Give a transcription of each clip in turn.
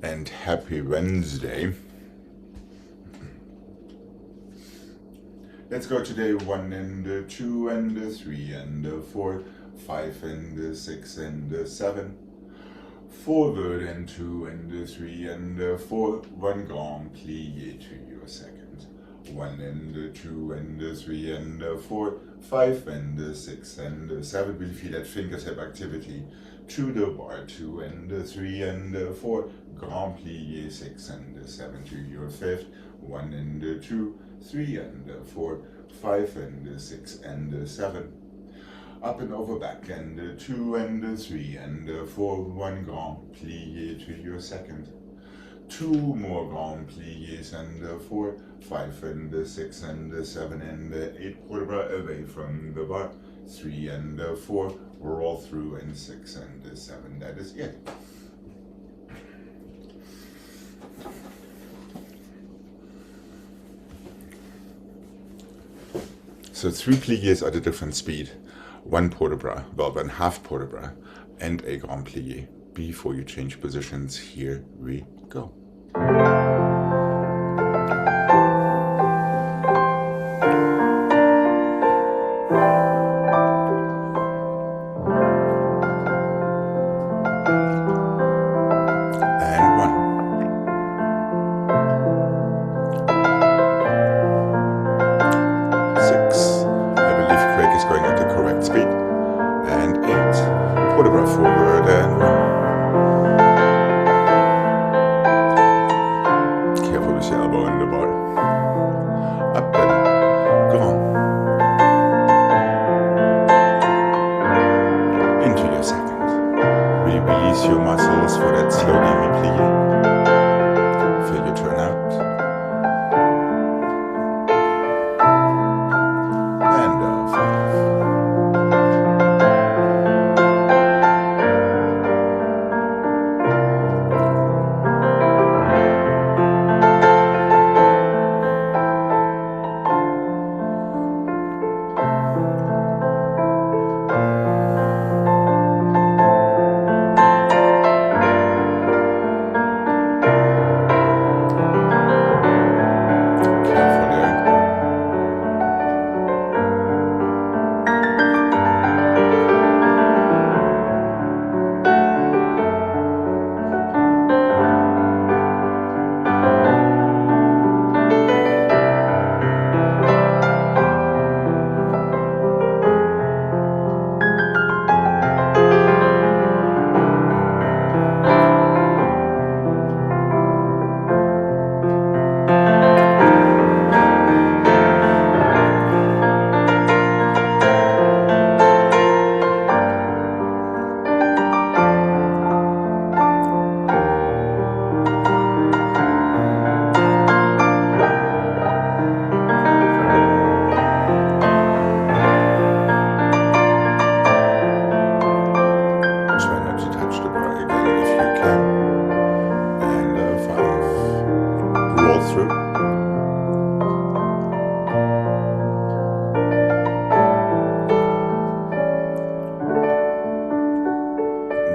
and happy Wednesday. Let's go today 1 and 2 and 3 and 4, 5 and 6 and 7, forward and 2 and 3 and 4, 1 grand plie to your second, 1 and 2 and 3 and 4, 5 and 6 and 7. We'll feel that fingertip activity to the bar, 2 and 3 and 4, grand plie 6 and 7 to your fifth, 1 and 2, 3 and 4, 5 and 6 and 7. Up and over back and 2 and 3 and 4, 1 grand plie to your second. 2 more grand plies and 4, 5 and 6 and 7 and 8, port bras away from the bar. 3 and 4, roll through and 6 and 7. That is it. So 3 pliés at a different speed, 1 port bras, well, 1/2 port bras, and a grand plié. Before you change positions, here we go. And 1. Gregg is going at the correct speed. And 8. Put a bras forward and 1. Careful with your elbow in the bar. Up and grand. Into your second. Release your muscles for that slow demi-plie. Feel your turn out.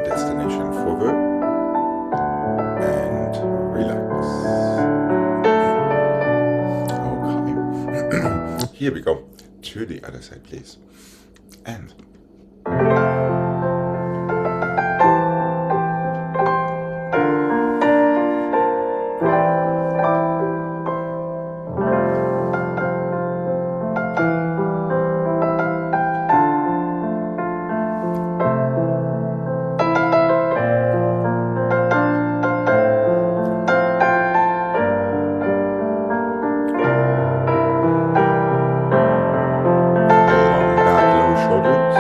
Destination forward and relax. Okay. Here we go. To the other side, please. And long back, low shoulders.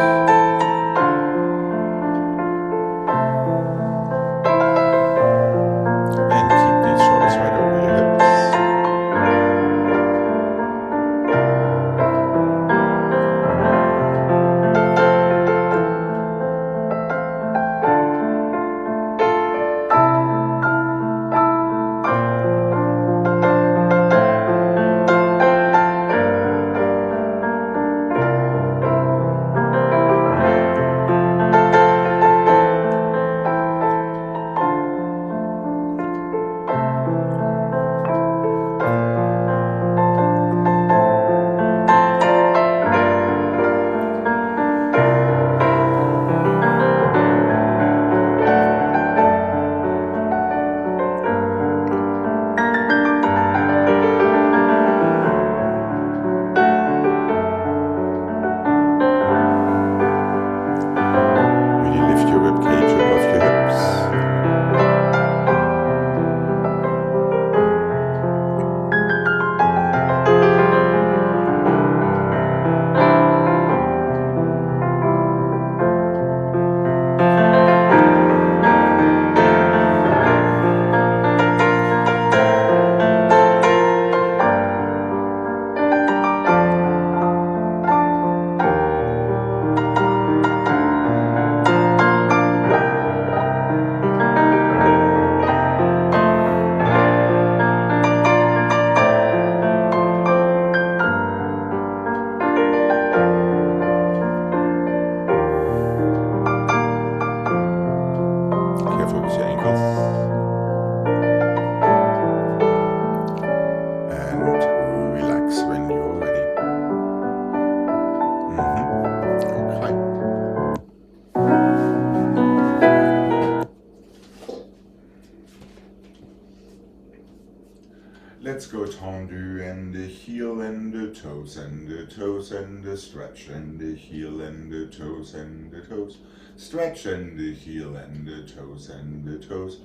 tendu and the heel and the toes and the toes and the stretch and the heel and the toes and the toes. Stretch and the heel and the toes and the toes.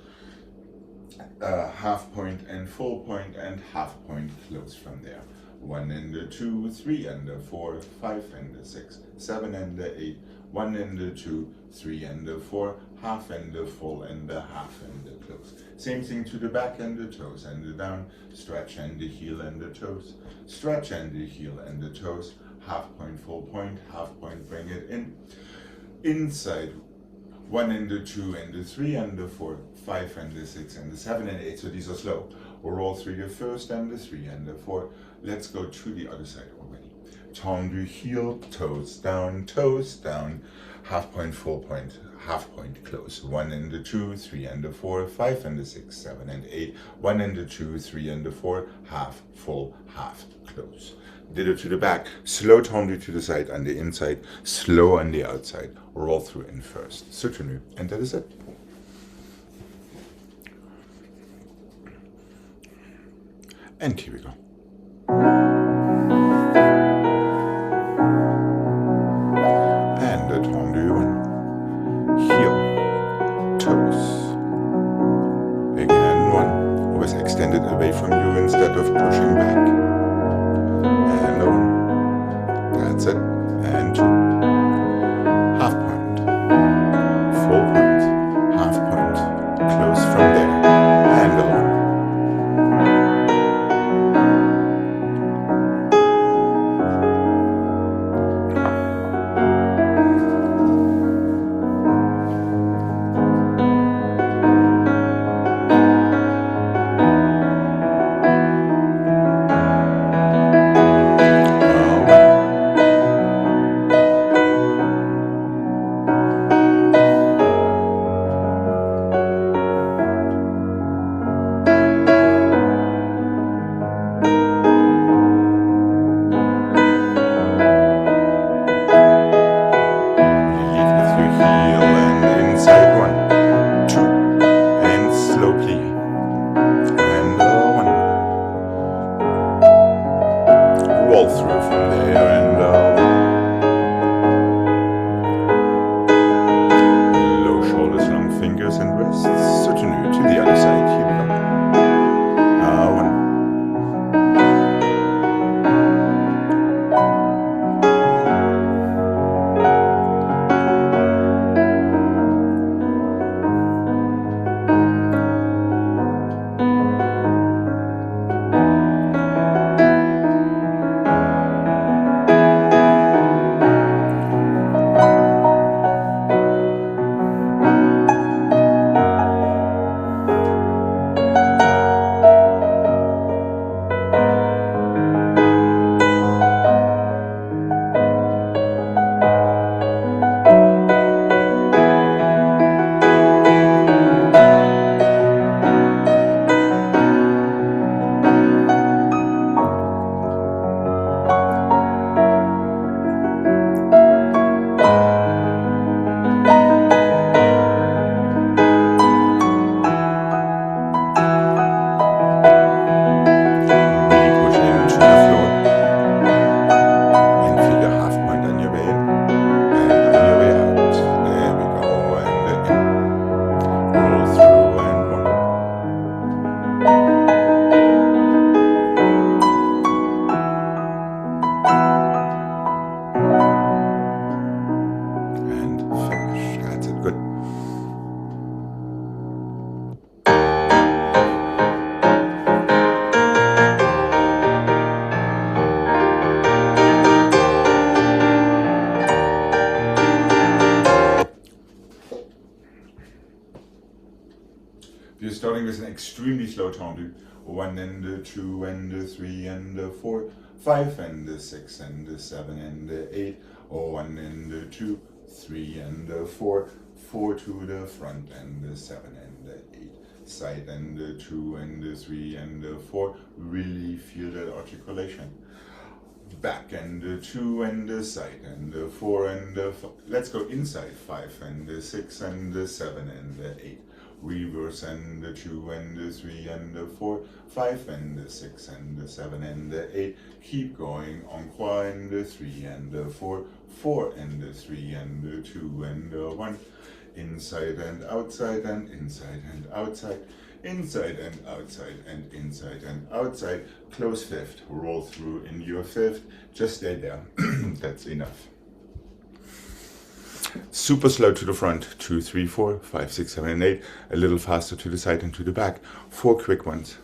Half point and full point and half point close from there. 1 and the 2, 3 and the 4, 5 and the 6, 7 and the 8, 1 and the 2, 3 and the 4, half and the full and the half and the close. Same thing to the back and the toes and the down, stretch and the heel and the toes, stretch and the heel and the toes, half point, full point, half point, bring it in. Inside, 1 and the 2 and the 3 and the 4, 5 and the 6 and the 7 and 8, so these are slow. We'll roll through the first and the 3 and the 4. Let's go to the other side already. Tendu, heel, toes down, half point, full point, half point, close. 1 and the 2, 3 and the 4, 5 and the 6, 7 and 8, 1 and the 2, 3 and the 4, half, full, half, close. Ditto to the back, slow tendu to the side and the inside, slow on the outside. Roll through in first. Soutenu, and that is it. And here we go. And the tendu one. Heel, toes. Again, one. Always extend it away from you instead of pushing back. And one. That's it. And 2. Half point. Full point. Half point. Close from there. And one. Roll through from there and low shoulders, long fingers and wrists. Soutenu to the other side. Here we go. One. You're starting with an extremely slow tendu. 1 and the 2 and the 3 and the 4, 5 and the 6 and the 7 and the 8, 1 and the 2, 3 and the 4, 4 to the front and the 7 and the 8, side and the 2 and the 3 and the 4. Really feel that articulation. Back and the 2 and the side and the 4 and the 5. Let's go inside. 5 and the 6 and the 7 and the 8. reverse, and 2 and 3 and 4, 5 and 6 and 7 and 8. Keep going. Encore, and 3 and 4, 4 and 3 and 2 and 1. Inside and outside and inside and outside. Inside and outside and inside and outside. Close fifth. Roll through in your fifth. Just stay there. That's enough. Super slow to the front. 2, 3, 4, 5, 6, 7, and 8. A little faster to the side and to the back. 4 quick ones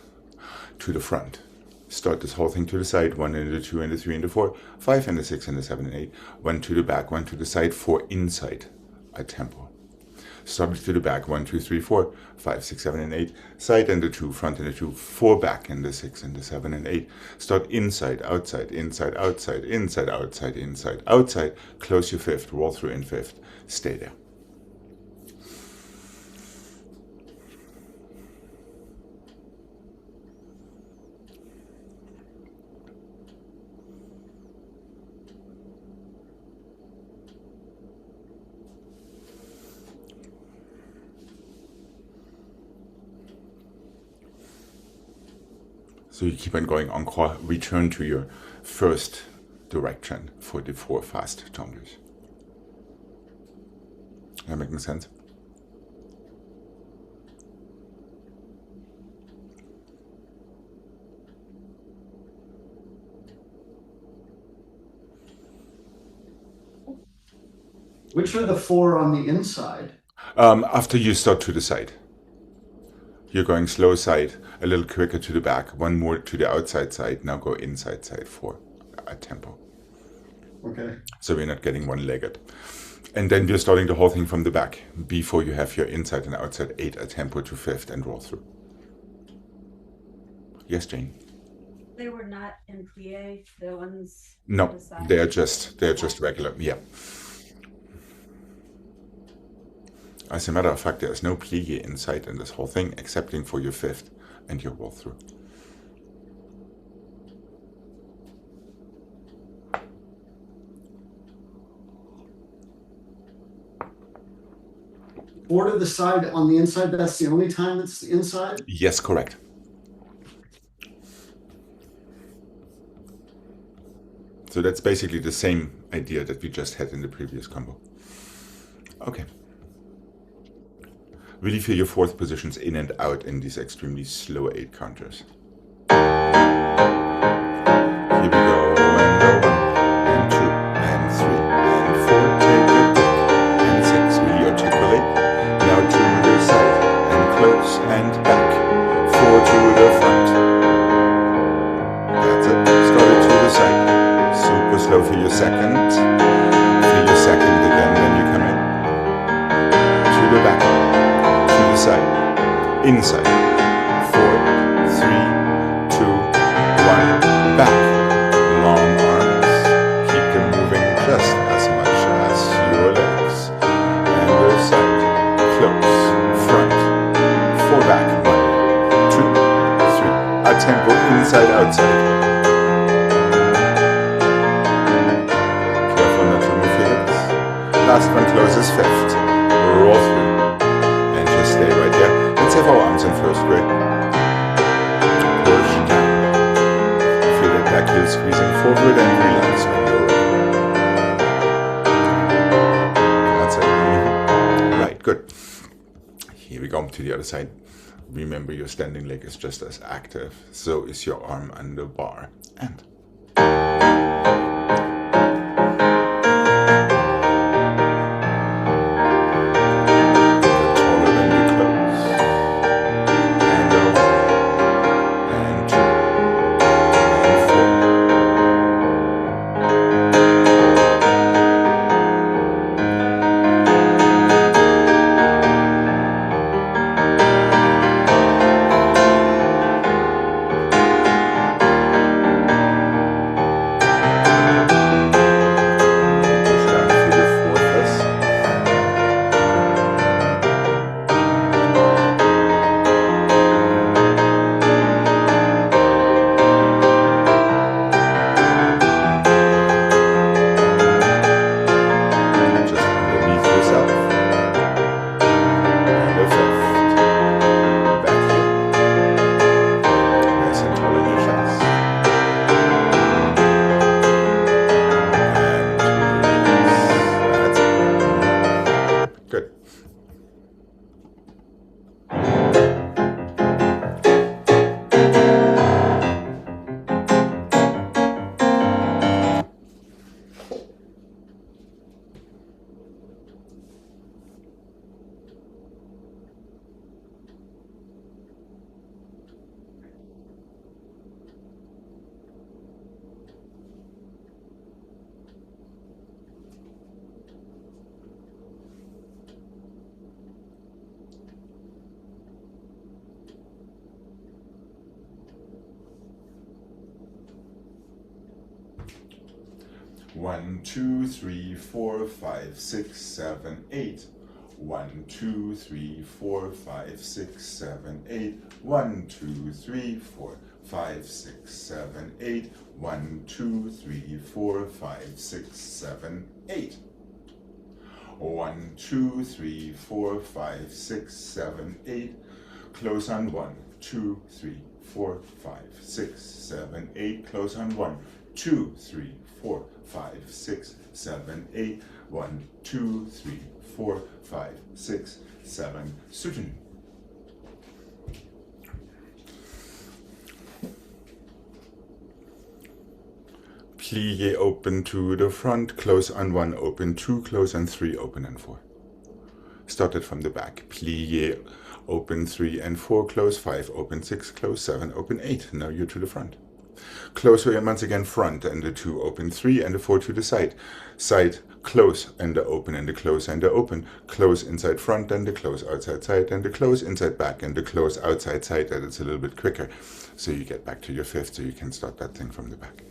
to the front. Start this whole thing to the side. 1 and the 2 and the 3 and the 4. 5 and the 6 and the 7 and 8. 1 to the back, 1 to the side. 4 inside a tempo. Start it to the back. 1, 2, 3, 4, 5, 6, 7, and 8. Side and the 2, front and the 2, 4 back and the 6 and the 7 and 8. Start inside, outside, inside, outside, inside, outside, inside, outside. Close your fifth. Roll through in fifth. Stay there. So you keep on going encore, return to your first direction for the 4 fast tumblers. That making sense? Which are the 4 on the inside? After you start to the side. You're going slow side, a little quicker to the back, 1 more to the outside side, now go inside side 4 at tempo. Okay. So we're not getting one-legged. And then you're starting the whole thing from the back before you have your inside and outside 8 at tempo to fifth and roll through. Yes, Jane? They were not in plie, the ones. No, they're just regular, yeah. As a matter of fact, there's no plie inside in this whole thing, excepting for your fifth and your roll through. Four to the side on the inside, that's the only time it's inside? Yes, correct. So that's basically the same idea that we just had in the previous combo. Okay. Really feel your fourth positions in and out in these extremely slow 8 counters. Here we go, and 1, and 2, and 3, and 4, take a break, and 6, really articulate. Now to the side, and close, and back, 4 to the front. That's it, start it to the side. Super slow for your second. For your second again when you come in. To the back. Side, inside, 4, 3, 2, 1, back, long arms, keep them moving just as much as your legs, and the side, close, front, 4 back, 1, 2, 3, a tempo inside, outside. Careful not to move your hips. Last one closes fifth, roll through. Stay right there. Let's have our arms in first grip. Push down. Feel that back heel squeezing forward and relax when you're ready. That's it. Right, good. Here we go to the other side. Remember, your standing leg is just as active. So is your arm under bar. And 1, 2, 3, 4, 5, 6, 7, 8. 1, 2, 3, 4, 5, 6, 7, 8. 1, 2, 3, 4, 5, 6, 7, 8. 1, 2, 3, 4, 5, 6, 7, 8. 1, 2, 3, 4, 5, 6, 7, 8. Close on 1, 2, 3, 4, 5, 6, 7, 8. Close on 1, 2, 3, 4, 5, 6, 7, 8. 1, 2, 3, 4, 5, 6, 7. Soutenu. Plie open to the front, close on 1, open 2, close on 3, open and 4. Started from the back. Plie open 3 and 4, close 5, open 6, close 7, open 8. Now you're to the front. Close once again front and the 2, open 3 and the 4 to the side. Side, close and the open and the close and the open. Close inside front and the close outside side and the close inside back and the close outside side. That it's a little bit quicker. So you get back to your 5th so you can start that thing from the back.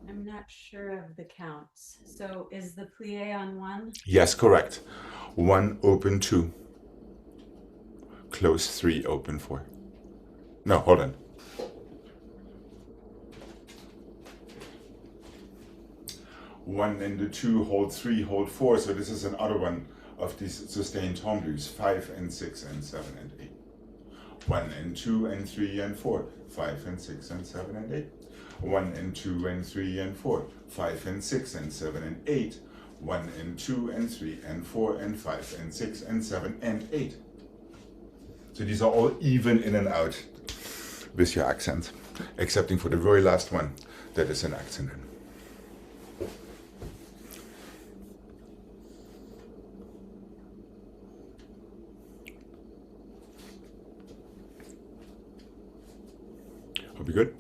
I'm not sure of the counts. So is the plie on 1? Yes, correct. 1, open 2. Close 3, open 4. No, hold on. 1 and the 2, hold 3, hold 4. So this is another one of these sustained tone blues. 5 and 6 and 7 and 8. 1 and 2 and 3 and 4. 5 and 6 and 7 and 8. 1 and 2 and 3 and 4. 5 and 6 and 7 and 8. 1 and 2 and 3 and 4 and 5 and 6 and 7 and 8. So these are all even in and out with your accent, excepting for the very last one that is an accent in. Hope you're good.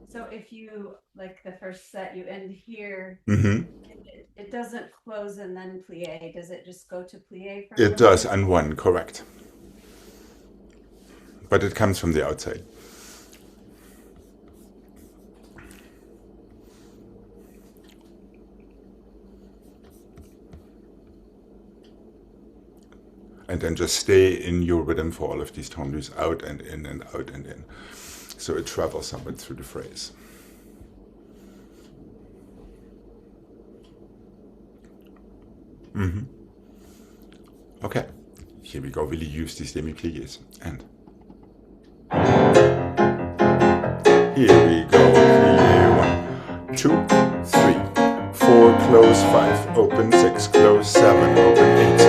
So if you, like the first set, you end here, Mm-hmm. it doesn't close and then plie. Does it just go to plie from It does, and 1, correct. But it comes from the outside. And then just stay in your rhythm for all of these tone blues, out and in and out and in. So it travels somewhat through the phrase. Mm-hmm. Okay, here we go. Really use these demi-pliés. And here we go. Plie 1, 2, 3, 4, close 5, open 6, close 7, open 8,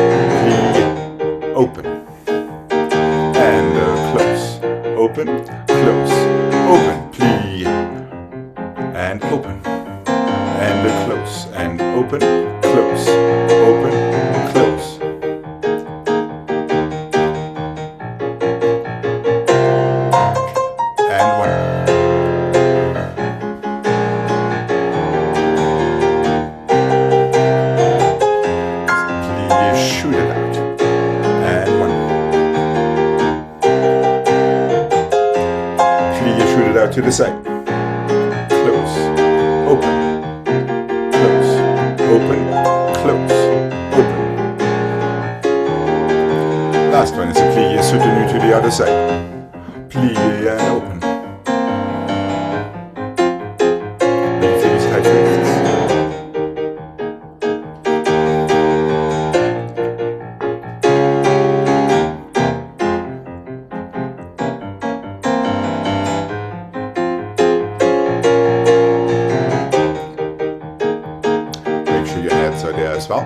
plie, open, and close, open, close, open, plie, and open, and close, and open, close, open, close. And 1. Please shoot it out. And 1. Please shoot it out to the side. Close, open, close, open, close, open. Last one is a plie soutenu to the other side. Plie and open. These tight fists. Make sure your hands are there as well.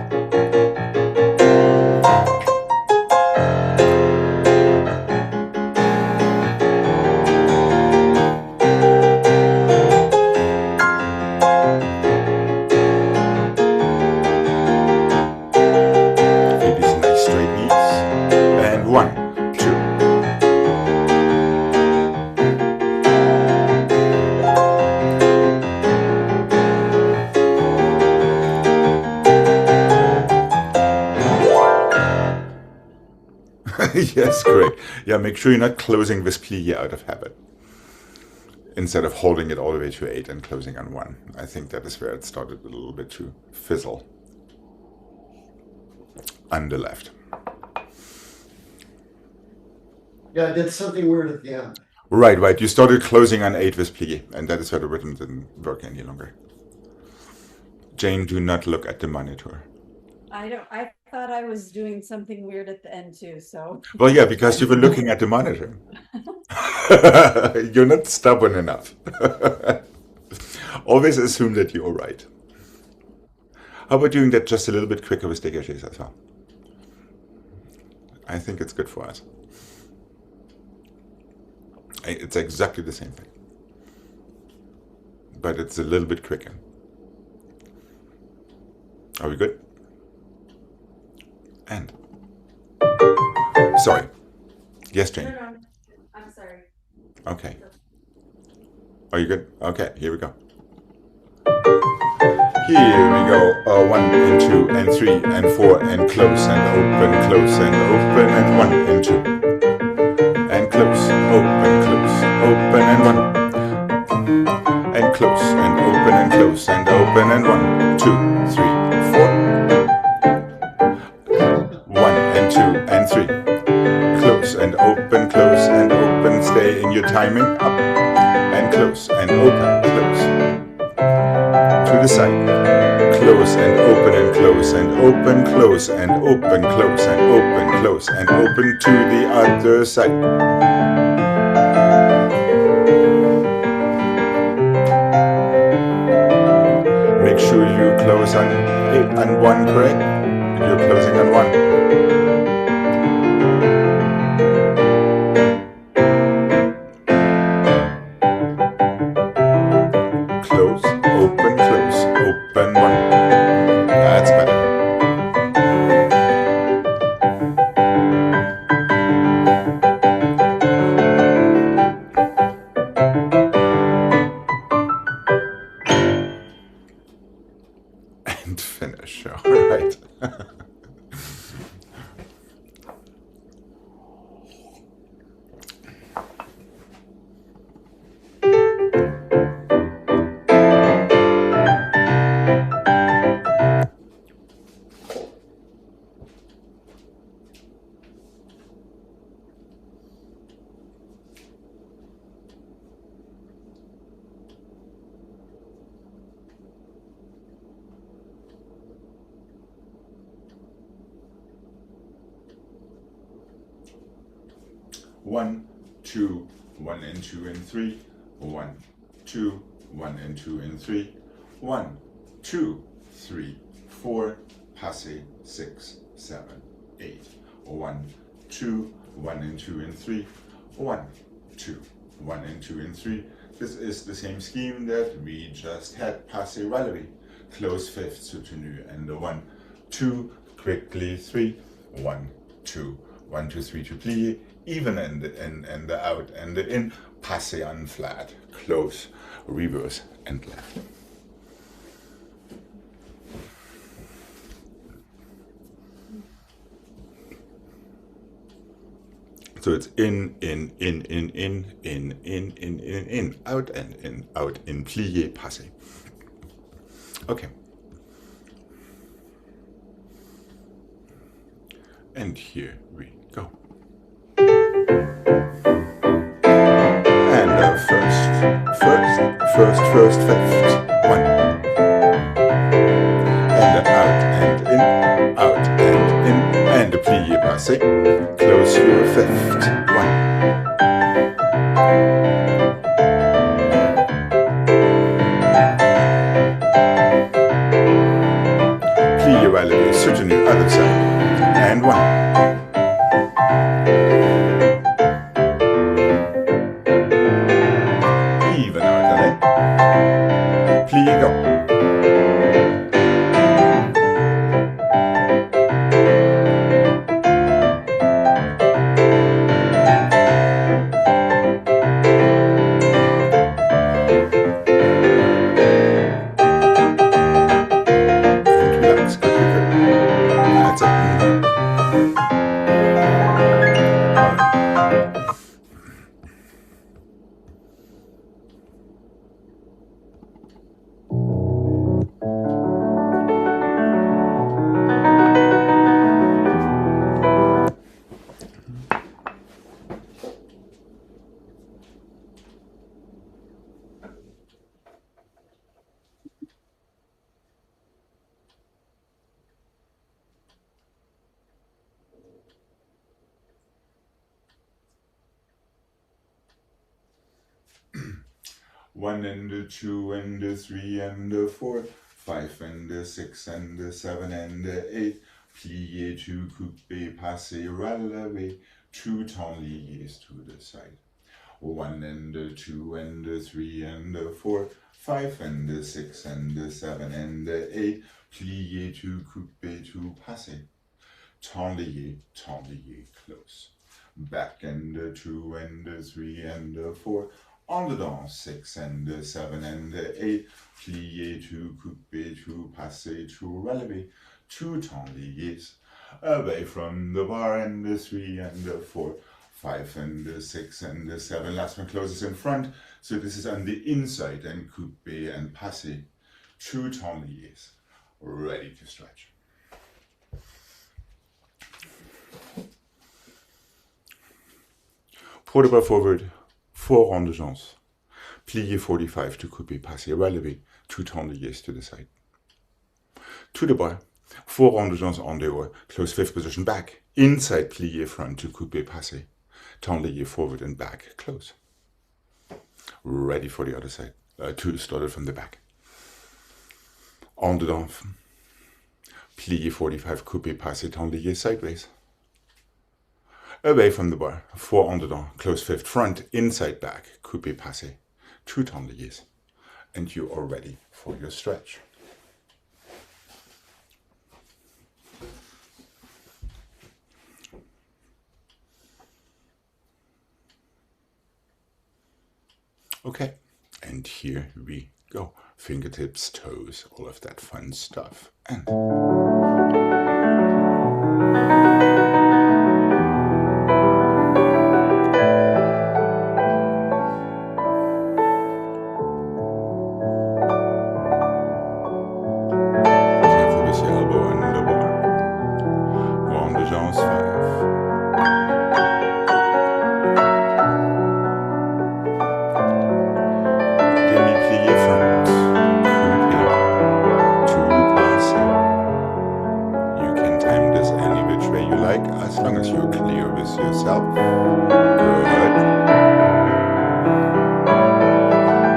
Feel these nice straight knees. And 1, 2. Yes, correct. Yeah, make sure you're not closing this plie out of habit. Instead of holding it all the way to 8 and closing on 1. I think that is where it started a little bit to fizzle. On the left. Yeah, I did something weird at the end. Right. You started closing on 8 with plie, and that is where the rhythm didn't work any longer. Jane, do not look at the monitor. I thought I was doing something weird at the end too, so. Well, yeah, because you were looking at the monitor. You're not stubborn enough. Always assume that you're right. How about doing that just a little bit quicker with dégages as well? I think it's good for us. It's exactly the same thing. But it's a little bit quicker. Are we good? And. Sorry. Yes, Jane? No, I'm sorry. Okay. Are you good? Okay, here we go. Here we go. 1 and 2 and 3 and 4 and close and open and 1 and 2 and close, open and 1 and close and open and 1, 2, 3, 4. 1 and 2 and 3. Close and open. Stay in your timing. Up and close and open, close. To the side. Close and open and close and open, close and open, close and open, close and open to the other side. Make sure you close on 1, correct? You're closing on 1. Close, open 1. That's better. And finish. All right. One, 2, 1 and 2 and 3. 1, 2, 1 and 2 and 3. 1, 2, 3, 4. Passe 6, 7, 8. 1, 2, 1 and 2 and 3. 1, 2, 1 and 2 and 3. This is the same scheme that we just had. Passe relevé. Close fifth soutenu and the 1, 2. Quickly 3. 1, 2. 1, 2, 3 to plie. Even and the out and the in, passe on flat, close, reverse and left. So it's in, out and in, plie, passe. Okay. And here we go. And first, fifth, 1. And out and in, and the plie passe. Close your fifth, 1. Plie relevé, soutenu, other side, and 1. Plie, go. And relax, good. That's it. 1 and 2 and 3 and 4, 5 and 6 and 7 and 8. Plié to couper, passer, relever. 2 temps liés to the side. 1 and 2 and 3 and 4, 5 and 6 and 7 and 8. Plié to couper, to passer. Temps lié, close. Back and 2 and 3 and 4. En dedans, 6 and 7 and 8. Plié to couper, to passer, to relever. 2 temps liés. Away from the bar and 3 and 4. 5 and 6 and 7. Last one closes in front. So this is on the inside and couper and passer. 2 temps liés. Ready to stretch. Pour le bras forward, 4 ronds de jambes. Plié 45 to couper, passer, relever. 2 temps liés to the side. To the bras, 4 ronds de jambes en dehors. Close 5th position back. Inside plié front to couper, passer. Temps lié forward and back. Close. Ready for the other side. To start from the back. En dedans. Plié 45, couper, passer, temps lié sideways. Away from the bar, 4 en dedans, close 5th front, inside back, couper, passer, 2 temps liés. And you are ready for your stretch. Okay, and here we go. Fingertips, toes, all of that fun stuff. And as long as you're clear with yourself. Good.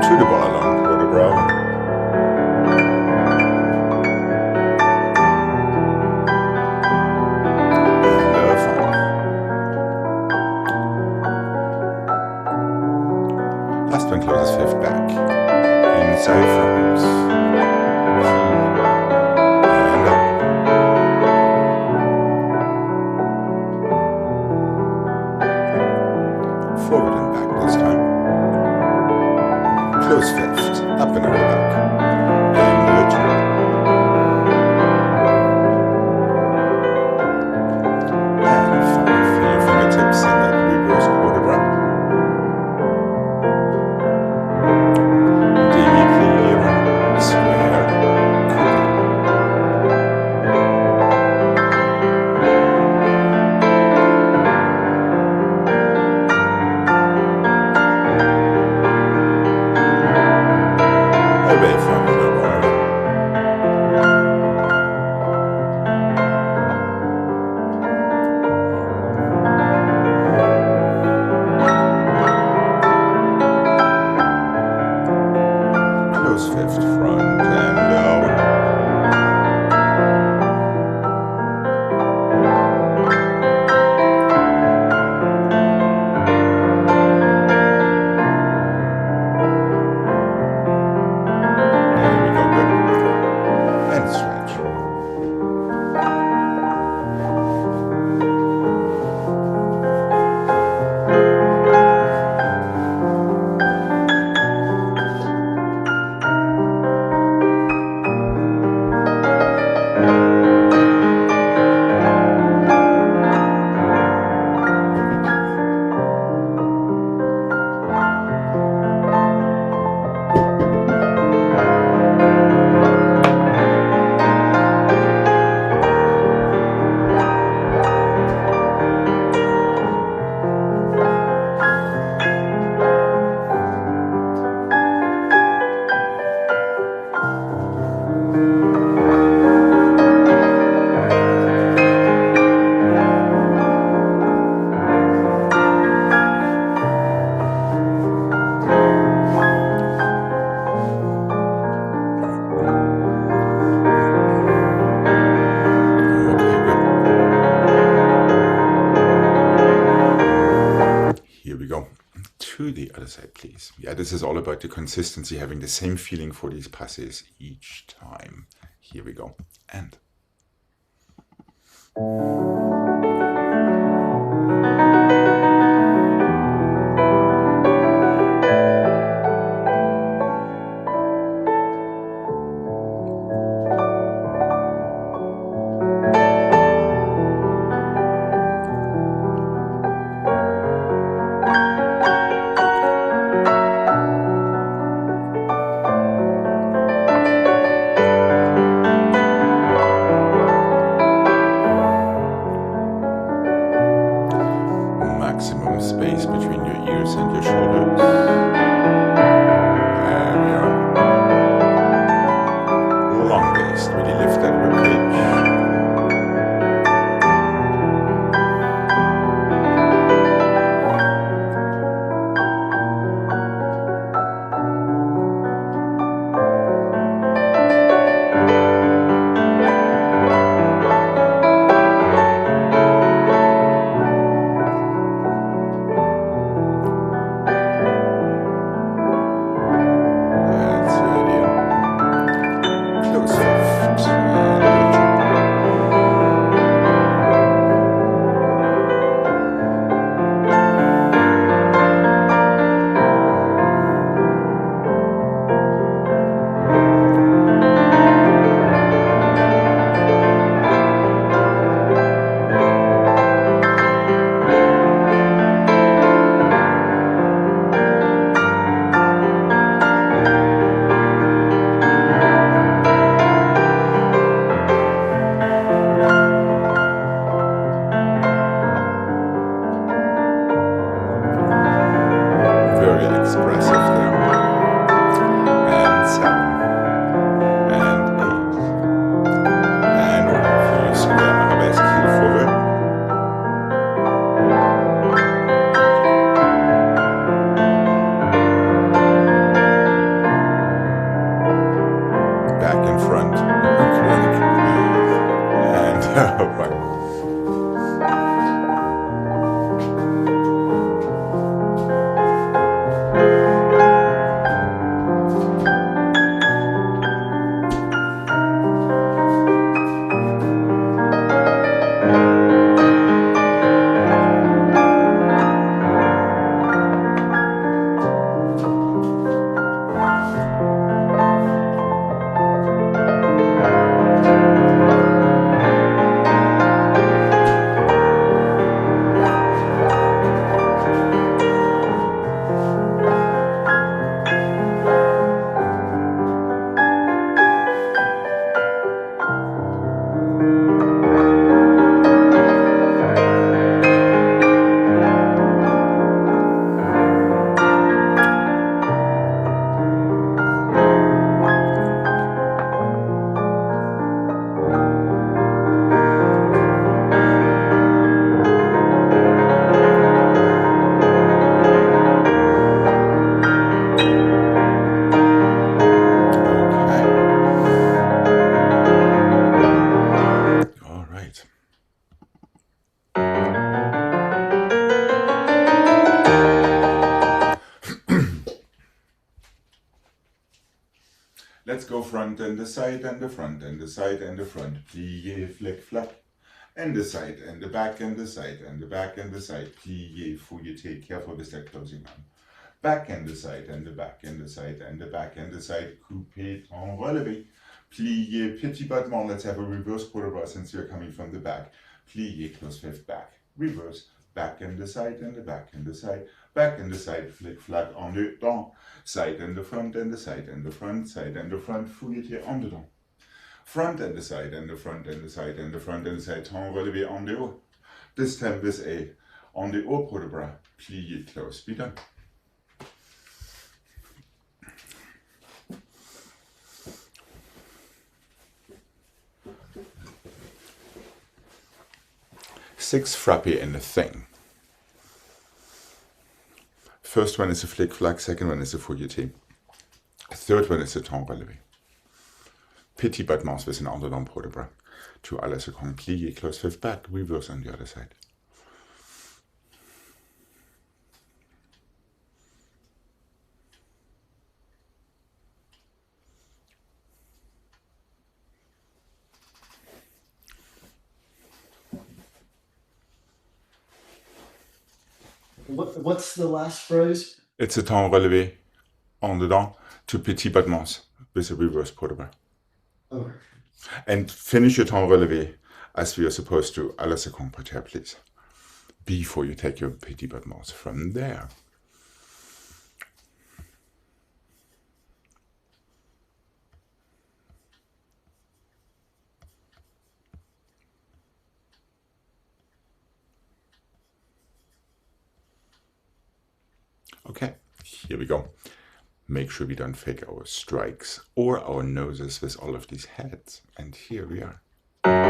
To the bar along for the brow. And 5. Last one closes 5th back. Inside front. And up. Forward and back this time. Close 5th, up and over back. And 2. And 5. Feel your fingertips in that reverse quarter breath. Demi-plie, square, coupe. Away from the bar. Close 5th front and down. passes. Yeah, this is all about the consistency, having the same feeling for these passes each time. Here we go. And maximum space between your ears and your shoulders. There we are. Longest, really lift that ribcage. That's it, yeah. Close fifth. Very expressive there. And 7. And 8. And reverse square arabesque heel forward. Back and front. And right. All right. Let's go front and the side and the front and the side and the front. Plié, flick, flap. And the side and the back and the side and the back and the side. Plié, fouilleté. Careful with that closing arm. Back and the side and the back and the side and the back and the side. Coupé, en relevé. Plié, petit battement. Let's have a reverse quarter bar since you're coming from the back. Plié, close fifth back. Reverse. Back and the side and the back and the side. Back and the side, flick, flac, en dedans. Side and the front and the side and the front, side and the front, fouilleté, en dedans. Front and the side and the front and the side and the front and the side, en relevé, en dehors. This time with a en dehors pour le bras. Plié, close, be done. Six frappe in the thing. First one is a flick flack, second one is a fouilleté. Third one is a temps relevé. Petit battement with an underarm pour le bras. To à la seconde, plié, close fifth back, reverse on the other side. What's the last phrase? It's a temps relevé en dedans to petit battements with a reverse pas de bras. Okay. And finish your temps relevé as we are supposed to à la seconde par terre, please. Before you take your petit battements from there. Okay, here we go. Make sure we don't fake our strikes or our noses with all of these heads. And here we are. And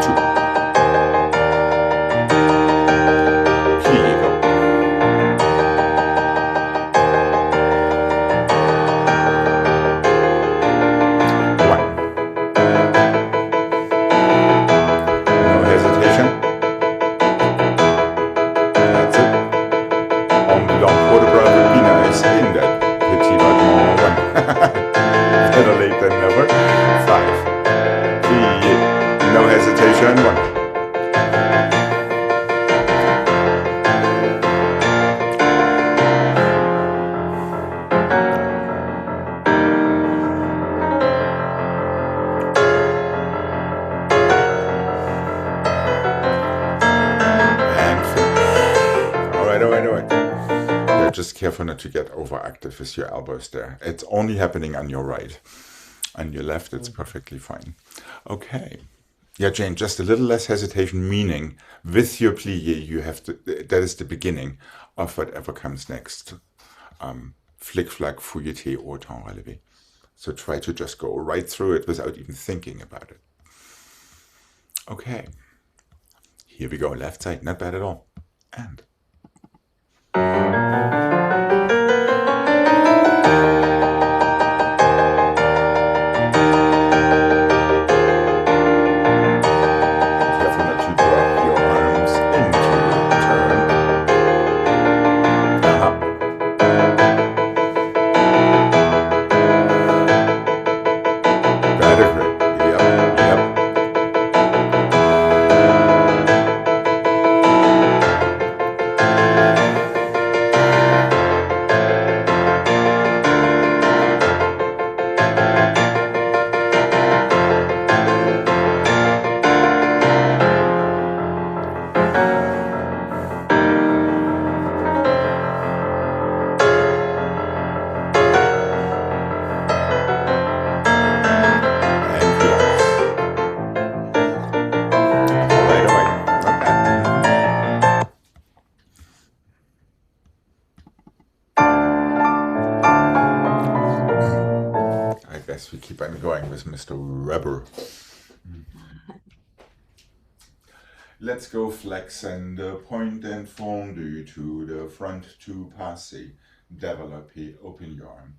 two. Here you go. One. No hesitation. That's it. On the long quarter bra would be nice in that petit battement. One. Better late than never. Five. Three. No hesitation. One. And finish. Alright. Yeah, just careful not to get overactive with your elbows there. It's only happening on your right. On your left, it's perfectly fine. Okay. Yeah, Jane, just a little less hesitation, meaning with your plie, you have to, that is the beginning of whatever comes next. Flick, flack, fouilleté, or temps relevé. So try to just go right through it without even thinking about it. Okay. Here we go, left side, not bad at all. And careful not to drop your arms into the turn. Better grip. Yep. And relax. Alright. Not bad. I guess we keep on going with Mr. Rubber. Let's go flex and point and fondu to the front to passe. Développé, open your arm.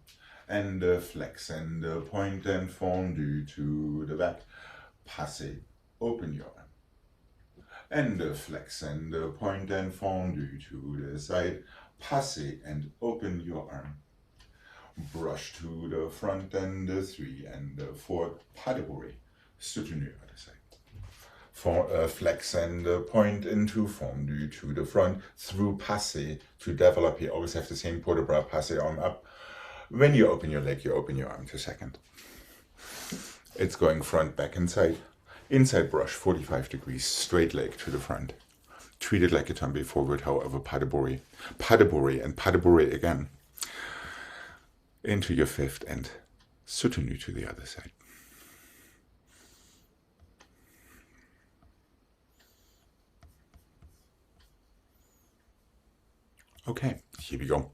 And flex and point and fondu to the back. Passe, open your arm. And flex and point and fondu to the side. Passe and open your arm. Brush to the front and 3 and 4. Pas de bourrée. Soutenu other side. Flex and point into fondu to the front through passe to develop. You always have the same port de bras, passe arm up. When you open your leg, you open your arm to second. It's going front, back, and side. Inside brush, 45 degrees, straight leg to the front. Treat it like a tombe forward, however, pas de bourrée. Pas de bourrée and pas de bourrée again. Into your fifth and soutenu to the other side. Okay, here we go.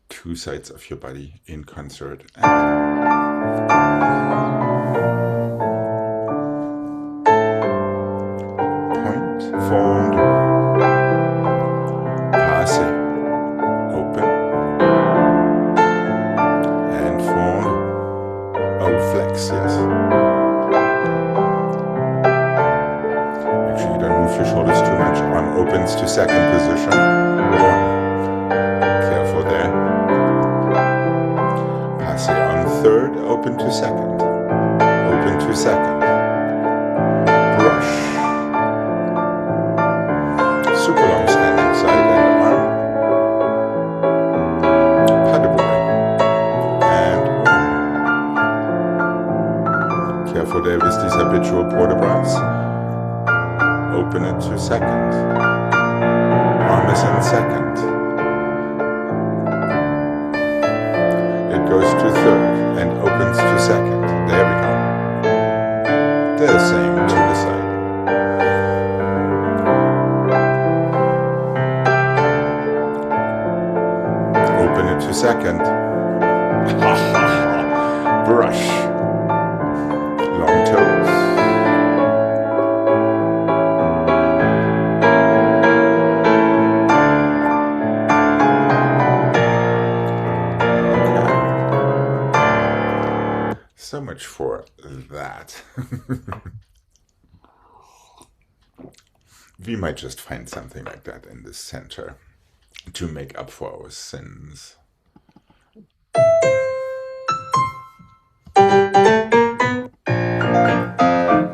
Two sides of your body in concert. Point, fold, passe, open, and fold. Oh, flex, yes. Make sure you don't move your shoulders too much. Arm opens to second position. Careful there. Passe on third, open to second. Open to second. Brush. to second. Brush. Long toes. Okay. So much for that. We might just find something like that in the center to make up for our sins.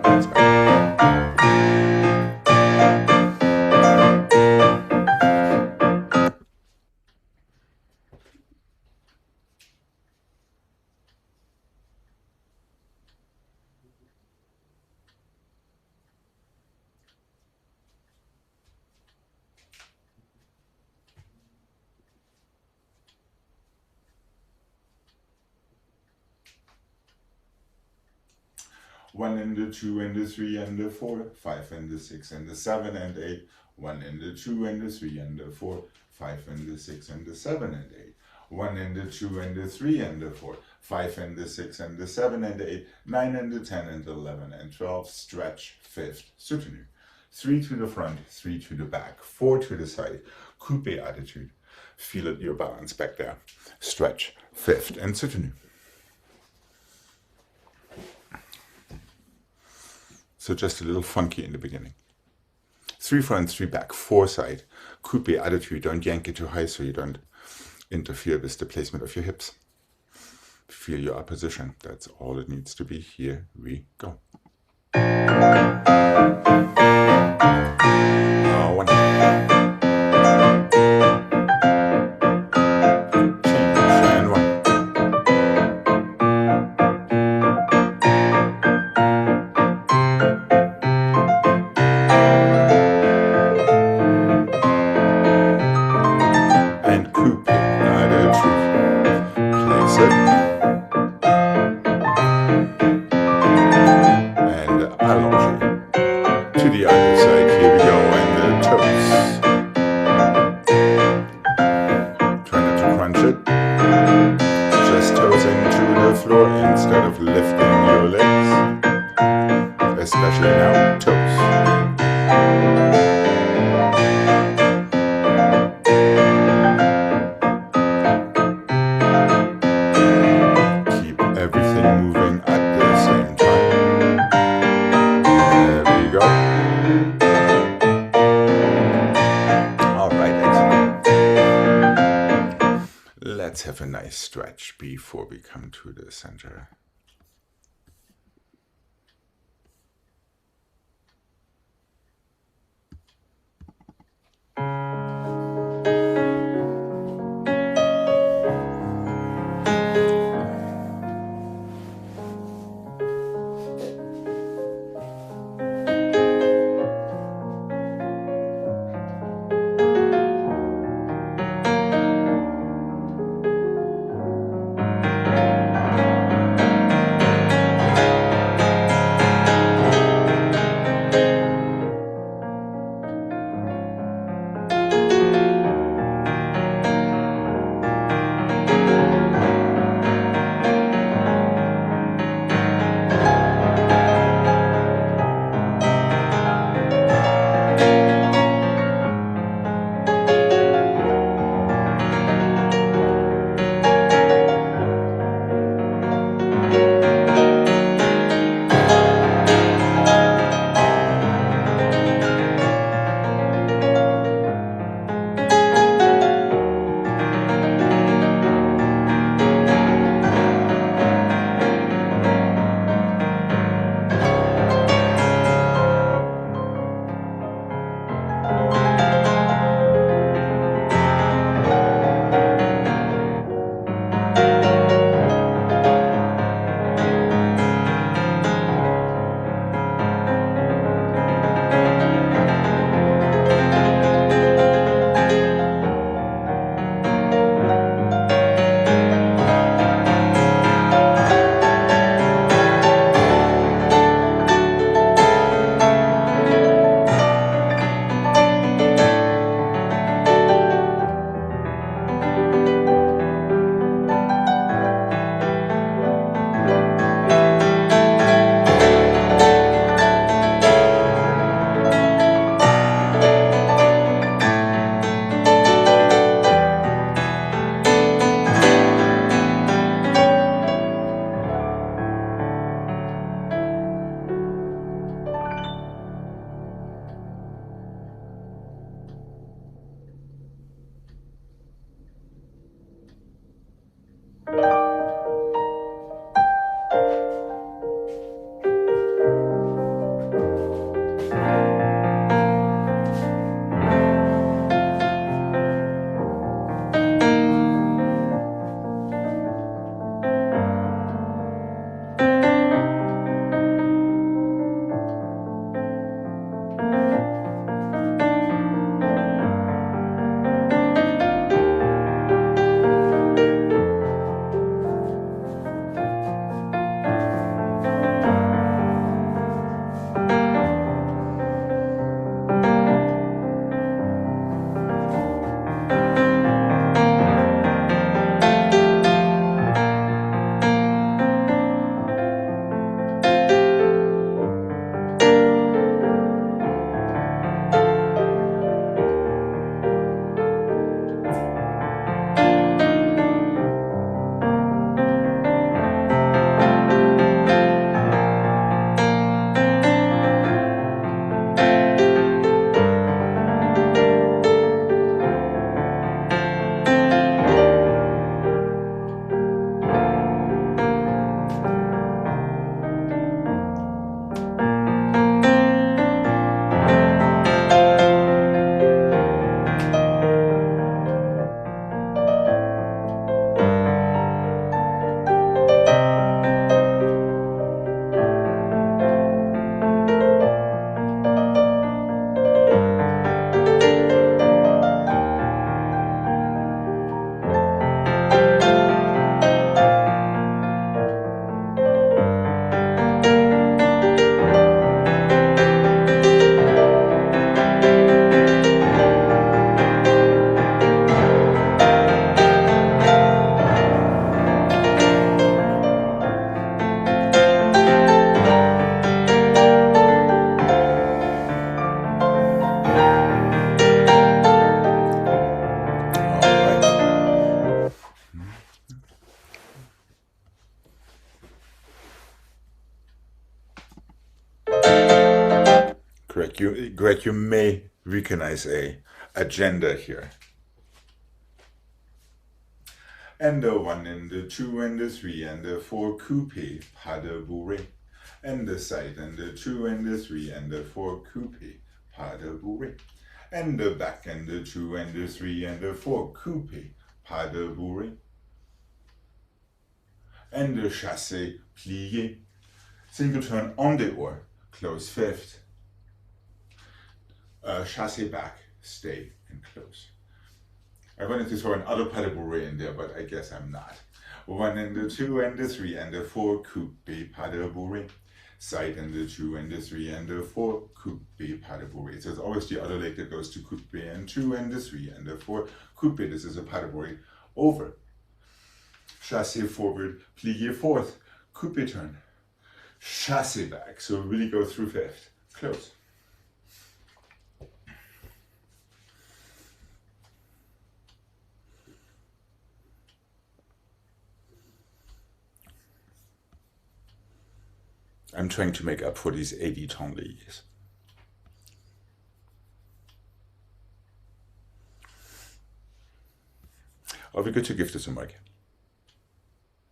That's better. 1 and the 2 and the 3 and the 4, 5 and the 6 and the 7 and 8, 1 and the 2 and the 3 and the 4, 5 and the 6 and the 7 and 8, 1 and the 2 and the 3 and the 4, 5 and the 6 and the 7 and 8, 9 and the 10 and the 11 and 12, stretch, fifth, soutenu. 3 to the front, 3 to the back, 4 to the side, coupe attitude. Feel it, your balance back there. Stretch, fifth, and soutenu. So just a little funky in the beginning. 3 front, 3 back, 4 side, coupe attitude. Don't yank it too high so you don't interfere with the placement of your hips. Feel your opposition. That's all it needs to be. Here we go. 1. Change and 1. And coupe attitude. Place it. And allonge. To the other side, here we go, and the toes. Try not to crunch it. Just toes into the floor instead of lifting your legs. Especially now, toes. Keep everything moving at the same time. There we go. All right, excellent. Let's have a nice stretch before we come to the center. Greg, you may recognize a agenda here. And the 1 and the 2 and the 3 and the 4 coupe, pas de bourrée. And the side and the 2 and the 3 and the 4 coupe, pas de bourrée. And the back and the 2 and the 3 and the 4 coupe, pas de bourrée. And the chassé plié. Single turn on the oar, close fifth. Chassé back, stay and close. I wanted to throw another pas de bourrée in there, but I guess I'm not. 1 and the 2 and the 3 and the 4 coupe, pas de bourrée. Side and the 2 and the 3 and the 4 coupe, pas de bourrée. So it's always the other leg that goes to coupe and 2 and the 3 and the 4 coupe. This is a pas de bourrée over. Chassé forward, plié fourth, coupe turn. Chassé back, so really go through fifth. Close. I'm trying to make up for these 80 temps. Are we good to give this a mic?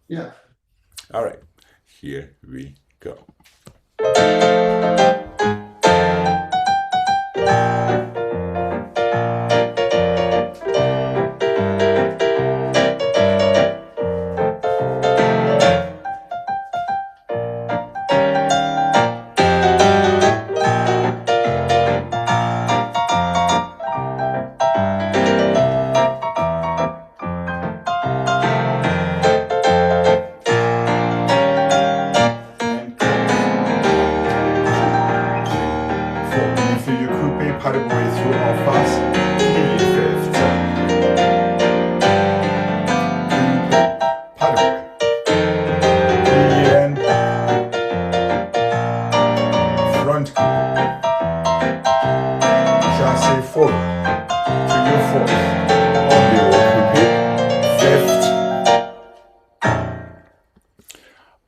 Yeah. All right, here we go.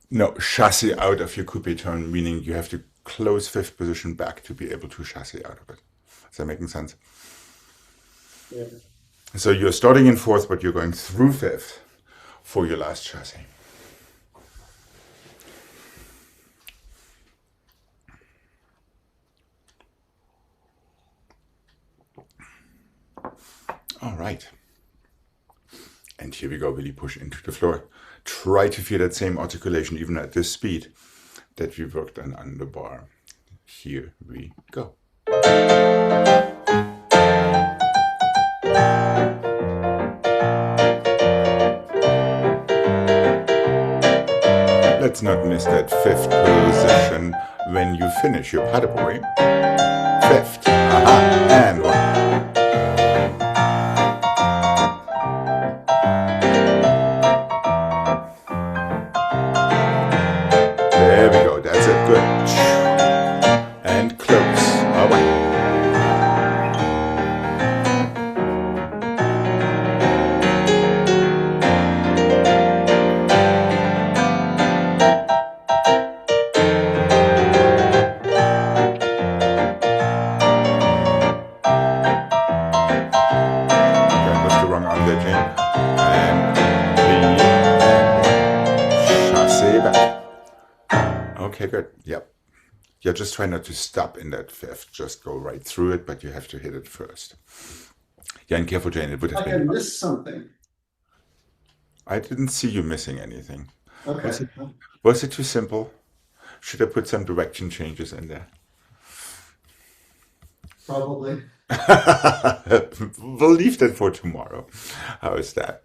No, chassé out of your coupe turn, meaning you have to close fifth position back to be able to chassé out of it. Is that making sense? Yeah. So you're starting in fourth, but you're going through fifth for your last chassé. All right. And here we go, really push into the floor. Try to feel that same articulation even at this speed that we worked on the bar. Here we go. Let's not miss that fifth position when you finish your pas de bourrée. Fifth, and one. There we go, that's it, good. And close, away. That was the wrong arm there, Jane. And chassé back. Okay, good. Yep. Yeah, just try not to stop in that fifth. Just go right through it, but you have to hit it first. Yeah, and careful, Jane. It would have Like I been. missed something. I didn't see you missing anything. Okay. Was it too simple? Should I put some direction changes in there? Probably. We'll leave that for tomorrow. How is that?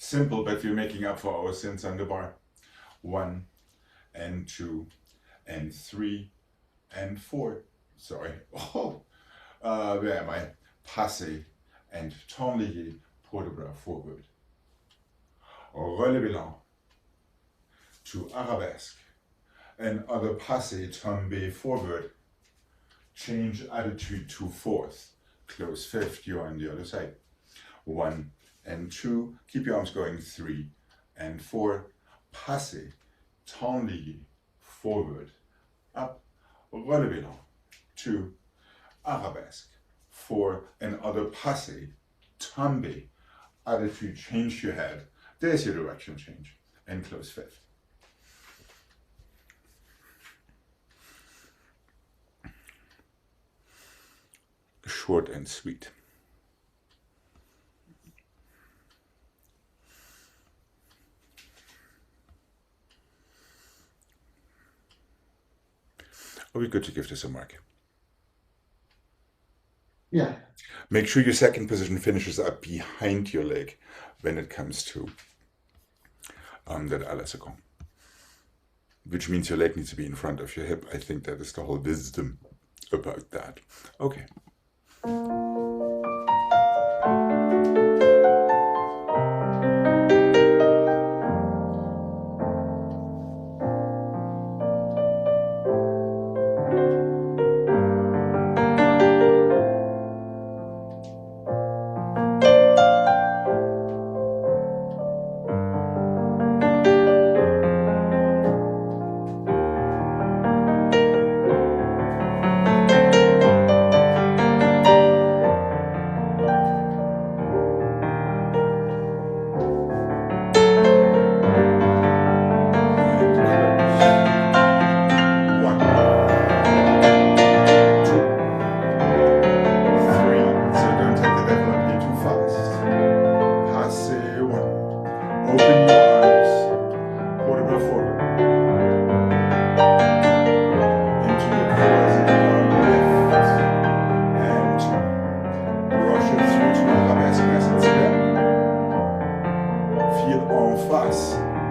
Simple, but we're making up for our sins on the bar. 1 and 2 and 3 and 4. Sorry. Oh, where am I? Passé and t'enlier pour le bras forward. Relevé to arabesque and other passé tombe forward. Change attitude to fourth. Close fifth, you're on the other side. 1 and 2, keep your arms going. 3 and 4, passé, t'enlier, forward, up, relevé 2, arabesque, 4 and other passé, tombe, attitude, change your head. There's your direction change, and close fifth. Short and sweet. Are we good to give this a mark? Yeah. Make sure your second position finishes up behind your leg when it comes to that à la seconde. Which means your leg needs to be in front of your hip. I think that is the whole wisdom about that. Okay.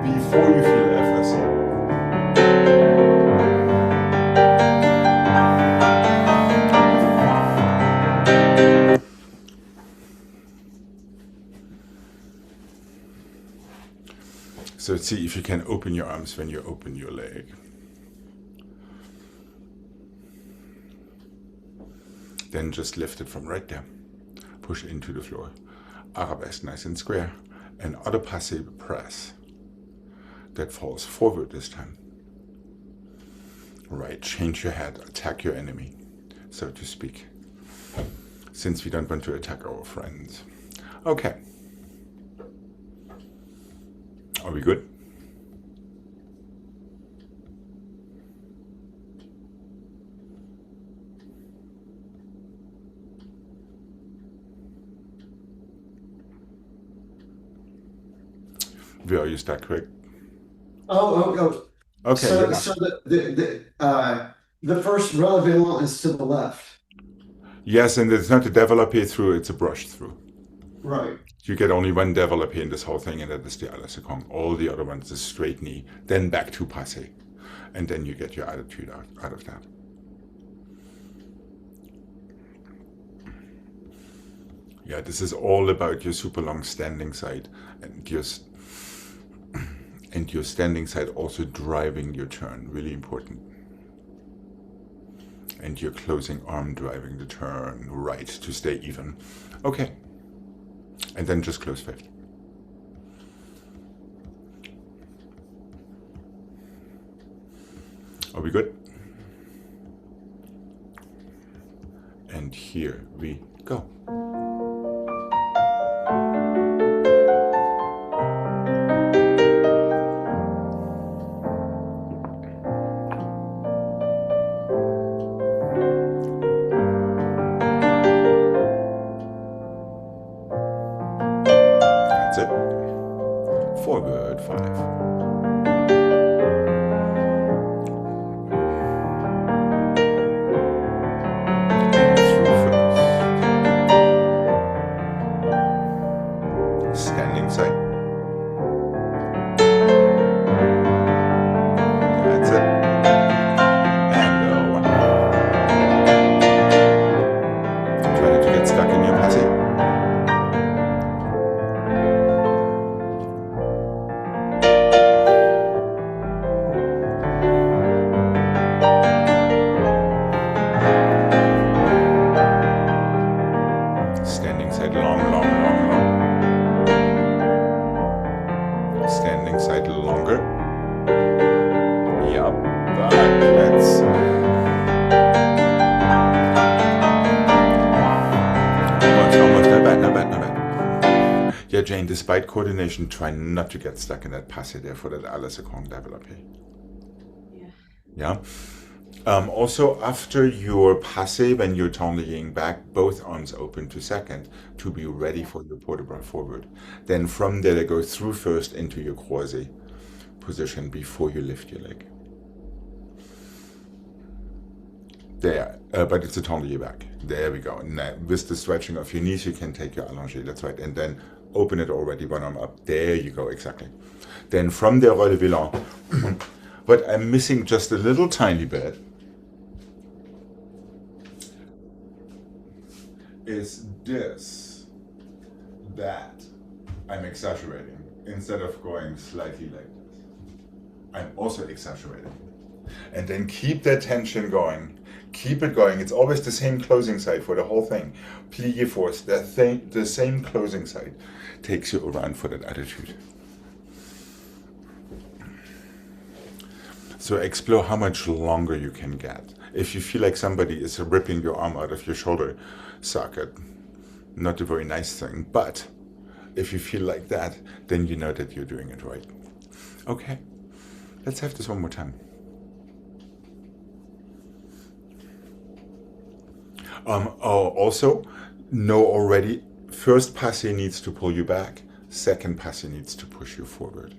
Before you feel effortless. So see if you can open your arms when you open your leg. Then just lift it from right there. Push into the floor. Arabesque, nice and square. And other passive press. That falls forward this time. Right, change your head, attack your enemy, so to speak. Since we don't want to attack our friends. Okay. Are we good? Where are you stuck, Gregg? Oh. Okay. So the first relevant is to the left. Yes, and it's not a développé through, it's a brush through. Right. You get only one développé in this whole thing, and that is the à la seconde. All the other ones is straight knee, then back to passé. And then you get your attitude out of that. Yeah, this is all about your super long standing side and your standing side also driving your turn, really important. And your closing arm driving the turn right to stay even. Okay. And then just close fifth. Are we good? And here we go. That's it. Forward 5. Through first. longer. Yep, but let's... Almost, not bad, not bad, not bad. Yeah, Jane, despite coordination, try not to get stuck in that passe there for that alle secondes développé. Yeah. Yeah. Also, after your passe, when you're tending back, both arms open to second to be ready for your port de bras forward. Then from there, go through first into your croisé position before you lift your leg. There, but it's a tendue back. There we go. Now, with the stretching of your knees, you can take your allongé, that's right. And then open it already, one arm up. There you go, exactly. Then from there, relevé long. But I'm missing just a little tiny bit. Is this, that I'm exaggerating instead of going slightly like this. I'm also exaggerating. And then keep that tension going. Keep it going. It's always the same closing side for the whole thing. Plié force, the same closing side takes you around for that attitude. So explore how much longer you can get. If you feel like somebody is ripping your arm out of your shoulder socket, not a very nice thing, but if you feel like that, then you know that you're doing it right. Okay, let's have this one more time. Also, know already, first passe needs to pull you back, second passe needs to push you forward.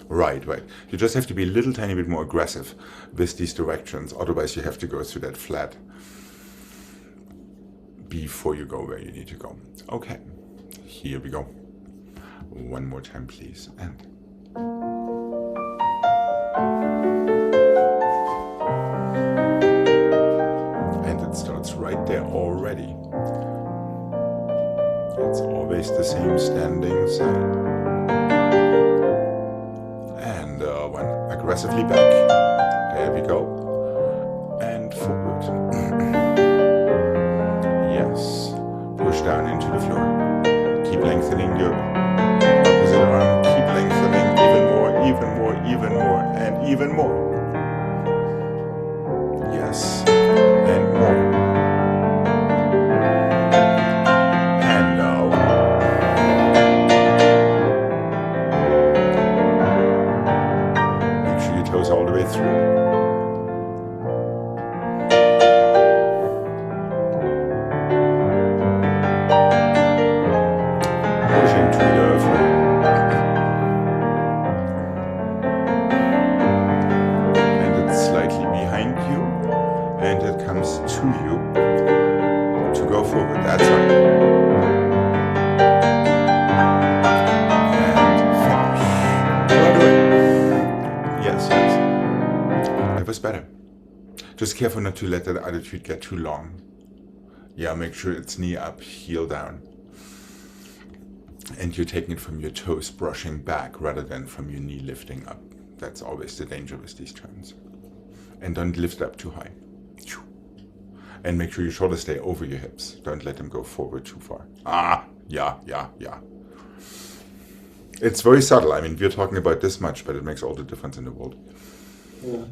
Right. You just have to be a little tiny bit more aggressive with these directions, otherwise you have to go through that flat before you go where you need to go. Okay, here we go. One more time, please. And it starts right there already. It's always the same standing side. And one aggressively back. There we go. And forward. Yes. Push down into the floor. Keep lengthening your opposite arm. Keep lengthening even more, even more, even more, and even more. Yes. And more. And now. Make sure your toes all the way through. Pushing to the floor. And it's slightly behind you. And it comes to you to go forward. That's right. And finish. All the way. Yes. That was better. Just careful not to let that attitude get too long. Yeah, make sure it's knee up, heel down. And you're taking it from your toes brushing back rather than from your knee lifting up. That's always the danger with these turns. And don't lift up too high. And make sure your shoulders stay over your hips. Don't let them go forward too far. Yeah. It's very subtle. I mean, we're talking about this much, but it makes all the difference in the world. Yeah.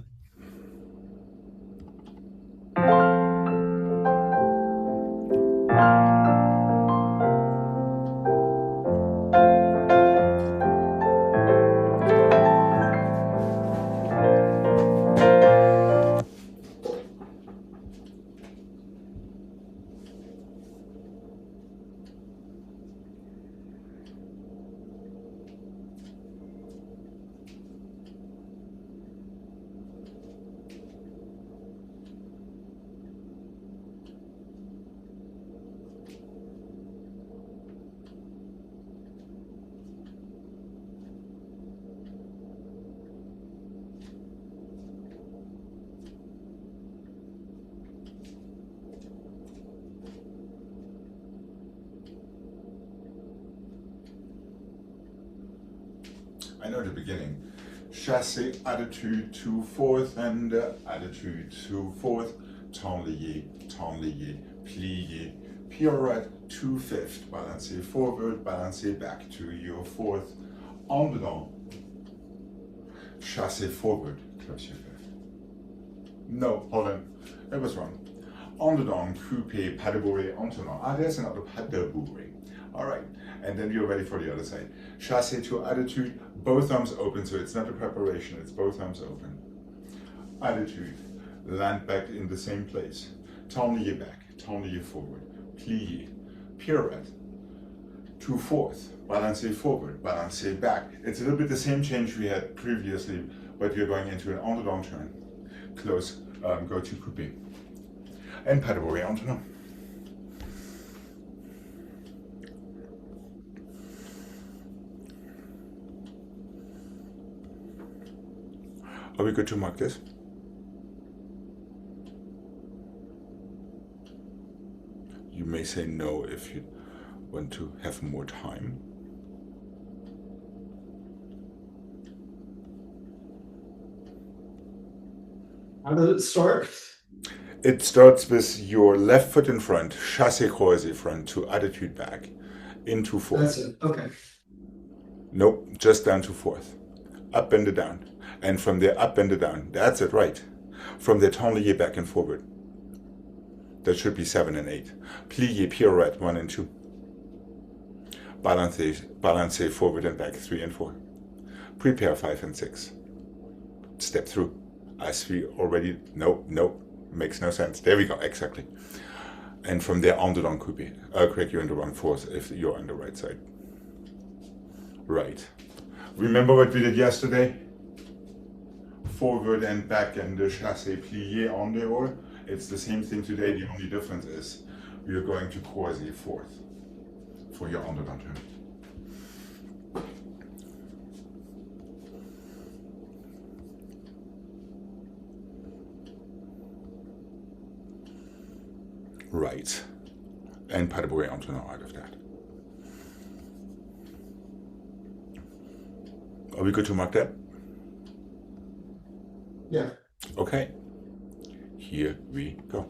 I know the beginning. Chassé, attitude to fourth, and attitude to fourth. Tenlié, plié, pirouette to fifth. Balancez forward, balancez back to your fourth. En dedans. chassé forward, close your fifth. No, hold on, it was wrong. Underdog, coupe, pas de bourrée, entonnoir. Ah, there's another pas de bourrée. All right, and then you're ready for the other side. Chassé to attitude, both arms open, so it's not a preparation, it's both arms open. Attitude, land back in the same place. Tablier back, tablier forward, plié, pirouette, 2/4, balancez forward, balancez back. It's a little bit the same change we had previously, but you're going into an underdog turn. Close, go to coupe. And pas de bourrée, entonnoir. Are we good to mark this? You may say no if you want to have more time. How does it start? It starts with your left foot in front, chassé croisé front to attitude back, into fourth. That's it. Okay. Nope, just down to fourth. Up and down. And from there, up and down. That's it, right. From there, tablier back and forward. That should be 7 and 8. Plié, pirouette, 1 and 2. Balancez forward and back, 3 and 4. Prepare, 5 and 6. Step through. As we already, nope, makes no sense. There we go, exactly. And from there, underdog coupe. Craig, you're in the wrong fourth if you're on the right side. Right. Remember what we did yesterday? Forward and back and the chassé plié en dehors. It's the same thing today. The only difference is we are going to croisé fourth for your underdog turn. Right. And pas de bourrée, entonnoir out of that. Are we good to mark that? Yeah. Okay. Here we go.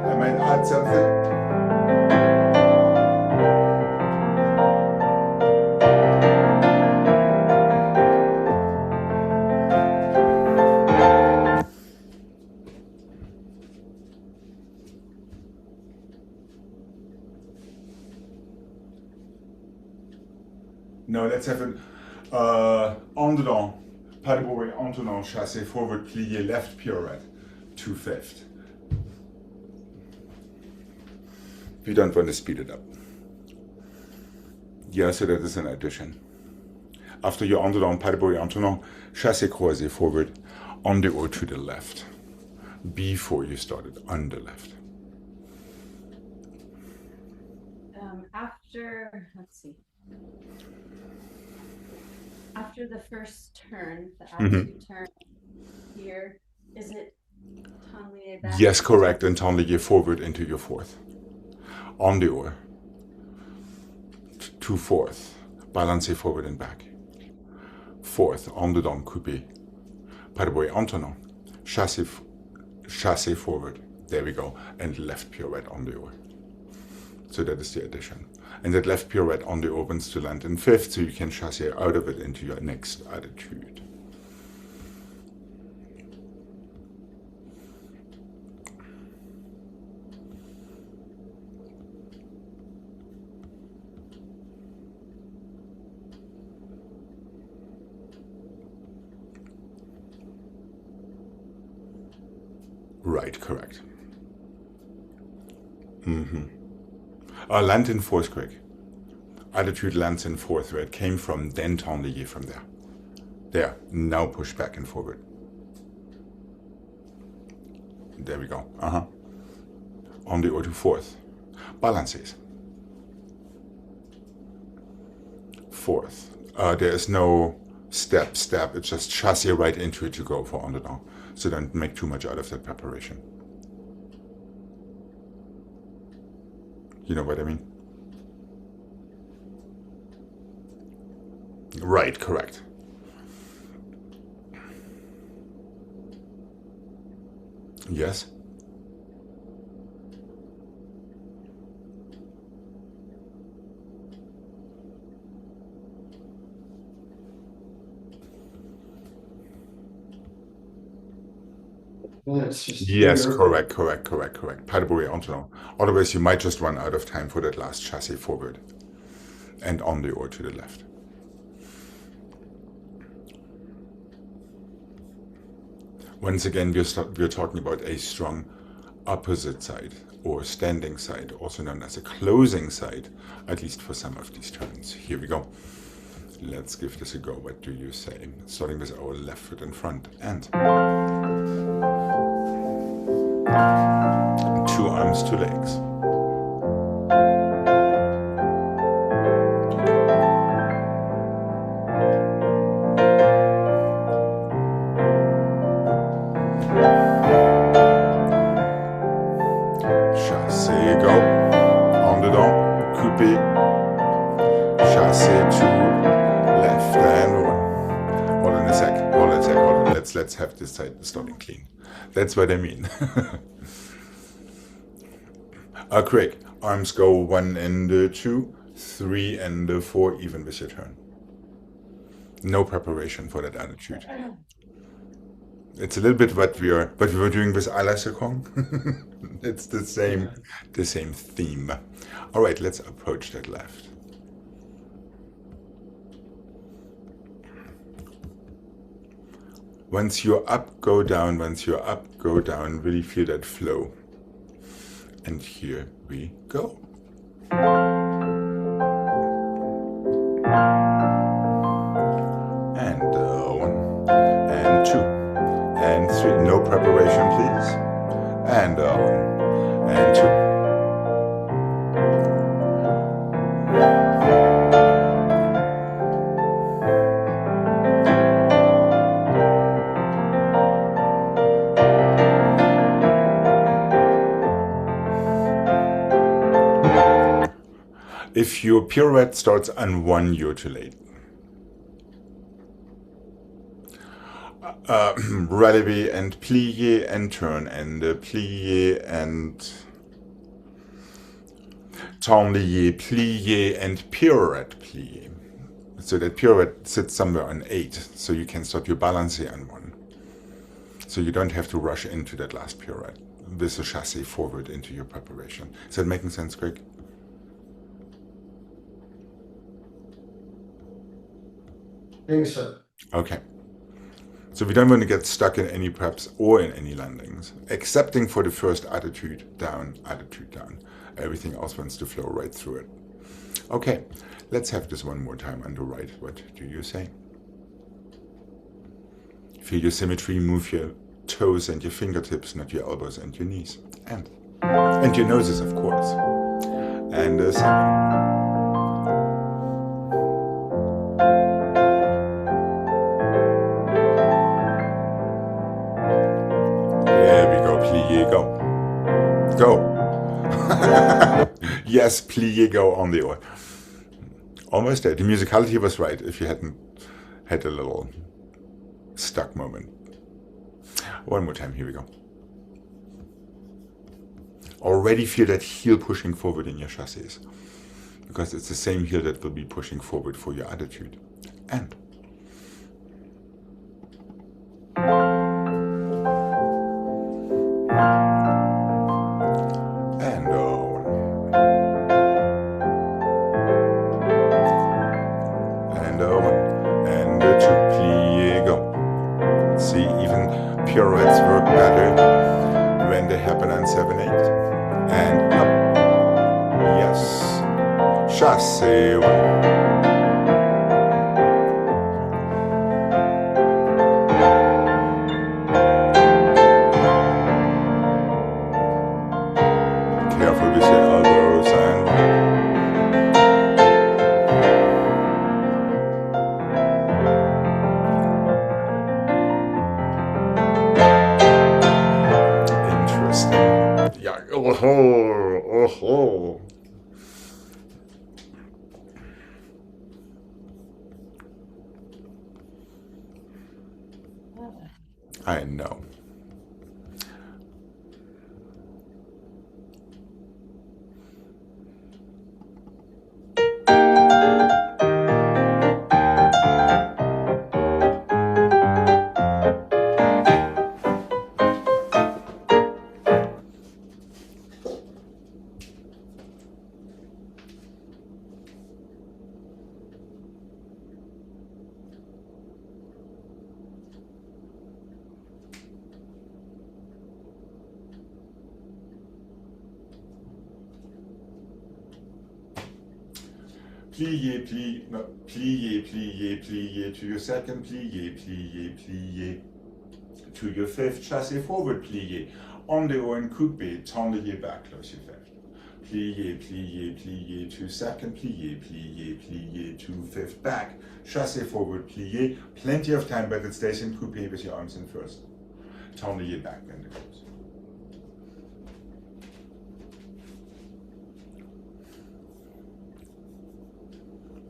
I might add something. No, let's have it. Underdog, pas de bourrée, entonnoir, chassé forward, plié, left pirouette, 2/5. We don't want to speed it up. Yeah, so that is an addition. After your underdog, pas de bourrée, entonnoir, chassé croisé forward, on the or to the left. Before you started, on the left. Let's see. After the first turn, the attitude turn here, is it tablier back? Yes, correct, and tablier forward into your fourth. On the or. 2/4. Balancez forward and back. Fourth, underdog coupe. Pas de bourrée, entonnoir. Chassé forward. There we go. And left pirouette on the or. So that is the addition. And that left pirouette on the opens to land in fifth, so you can chassé out of it into your next attitude. Right, correct. Land in fourth, Gregg. Attitude lands in fourth, where it came from, then tablier from there. There, now push back and forward. There we go. On the or to fourth. Balances. Fourth. There is no step, it's just chassé right into it to go for underdog. So don't make too much out of that preparation. You know what I mean? Right, correct. Yes. And it's just Yes, here. correct. Pas de bruit maintenant. Otherwise, you might just run out of time for that last chassé forward and on the or to the left. Once again, we're talking about a strong opposite side or standing side, also known as a closing side, at least for some of these turns. Here we go. Let's give this a go. What do you say? Starting with our left foot in front and 2 arms, 2 legs. Chassé, go. En dedans, coupé. Chassé, 2, left and 1. Hold on a sec. Let's have this side starting clean. That's what I mean. Gregg, arms go 1 and 2, 3 and 4, even with your turn. No preparation for that attitude. It's a little bit what we were doing with à la seconde. It's the same theme. All right, let's approach that left. Once you're up, go down. Once you're up, go down. Really feel that flow. And here we go. And 1 and 2 and 3. No preparation, please. And 1 and 2. If your pirouette starts on 1, you're too late. Relevé and plié and turn and plié and tendu, plié and pirouette plié. So that pirouette sits somewhere on 8, so you can start your balancé on 1. So you don't have to rush into that last pirouette with a chassé forward into your preparation. Is that making sense, Gregg? I think so. Okay. So we don't want to get stuck in any preps or in any landings, excepting for the first attitude down. Everything else wants to flow right through it. Okay, let's have this one more time on the right. What do you say? Feel your symmetry, move your toes and your fingertips, not your elbows and your knees. And your noses, of course. And 7. Plié, go. Yes, plié, go on the oar. Almost there. The musicality was right if you hadn't had a little stuck moment. One more time, here we go. Already feel that heel pushing forward in your chassis, because it's the same heel that will be pushing forward for your attitude. And pirouettes work better when they happen on 7/8. And up. Yes. Chassé. Careful with your elbows and oh. I know. Plier, plier, no, plier, plier, plier to your second, plier, plier, plier to your fifth, chassez forward, plier, on the haut and coupé, tendez back, close your fifth. Plier, plier, plier to second, plier, plier, plier to fifth, back, chassez forward, plier, plenty of time, but it stays in coupé with your arms in first. Tendez back, bend the close.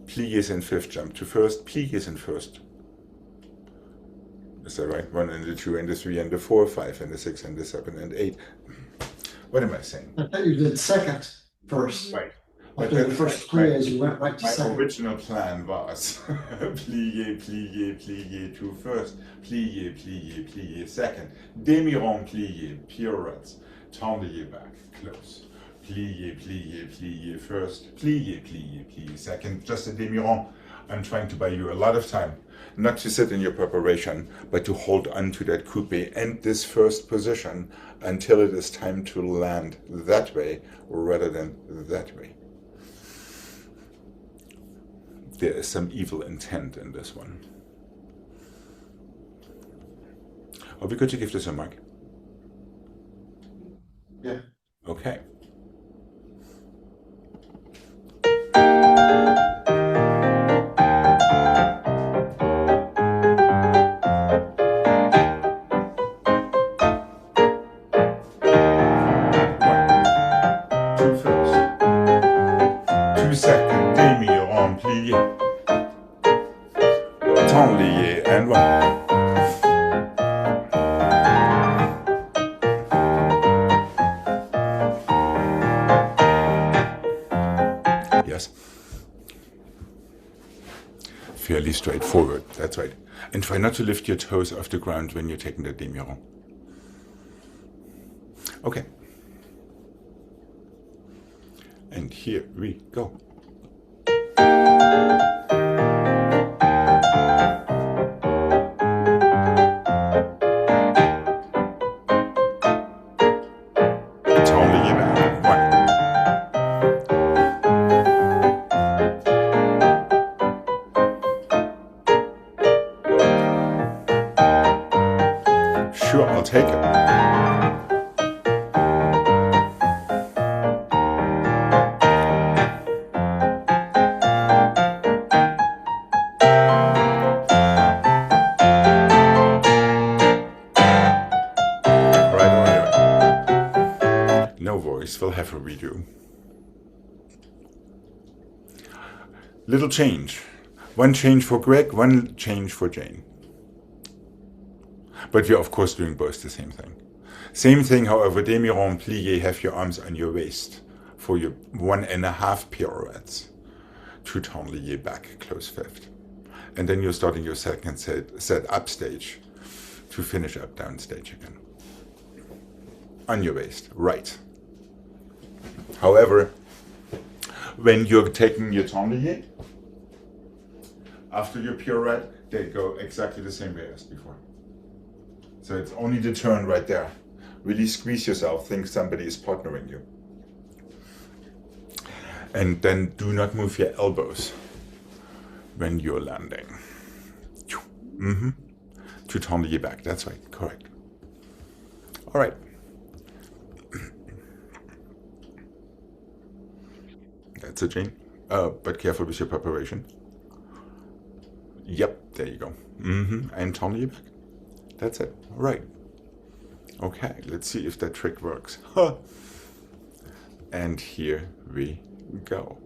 Pliés in fifth, jump to first, pliés in first. Is that right? 1 and the 2 and the 3 and the 4, 5 and the 6 and the 7 and 8. What am I saying? I thought you did second first. Right. After the first pliés, you went right to my second. original plan was plier, plier, plier to first, plier, plier, plier second, demi-rond plier, pirouettes, tendez back, close. Plier, plier, plier first, plier, plier, plier second, just a demi-rond. I'm trying to buy you a lot of time, not to sit in your preparation, but to hold on to that coupé and this first position until it is time to land that way rather than that way. There is some evil intent in this one. Are we good to give this a mark? Yeah. Okay. And one. Yes. Fairly straightforward, that's right. And try not to lift your toes off the ground when you're taking the demi-rond. Okay. And here we go. Sure, I'll take it. Right. No voice, we'll have a redo. Little change. One change for Gregg, one change for Jane. But we're of course doing both the same thing. Same thing, however, demi-rond plié, have your arms on your waist for your 1.5 pirouettes. To tendez back, close fifth. And then you're starting your second set up stage to finish up down stage again. On your waist, right. However, when you're taking your tendez, after your pirouette, they go exactly the same way as before. So it's only the turn right there. Really squeeze yourself, think somebody is partnering you. And then do not move your elbows when you're landing. Mm-hmm. To tendez back, that's right, correct. All right. That's it, Jane. But careful with your preparation. Yep, there you go. Mm-hmm. And tendez back. That's it. All right. Okay, let's see if that trick works. And here we go.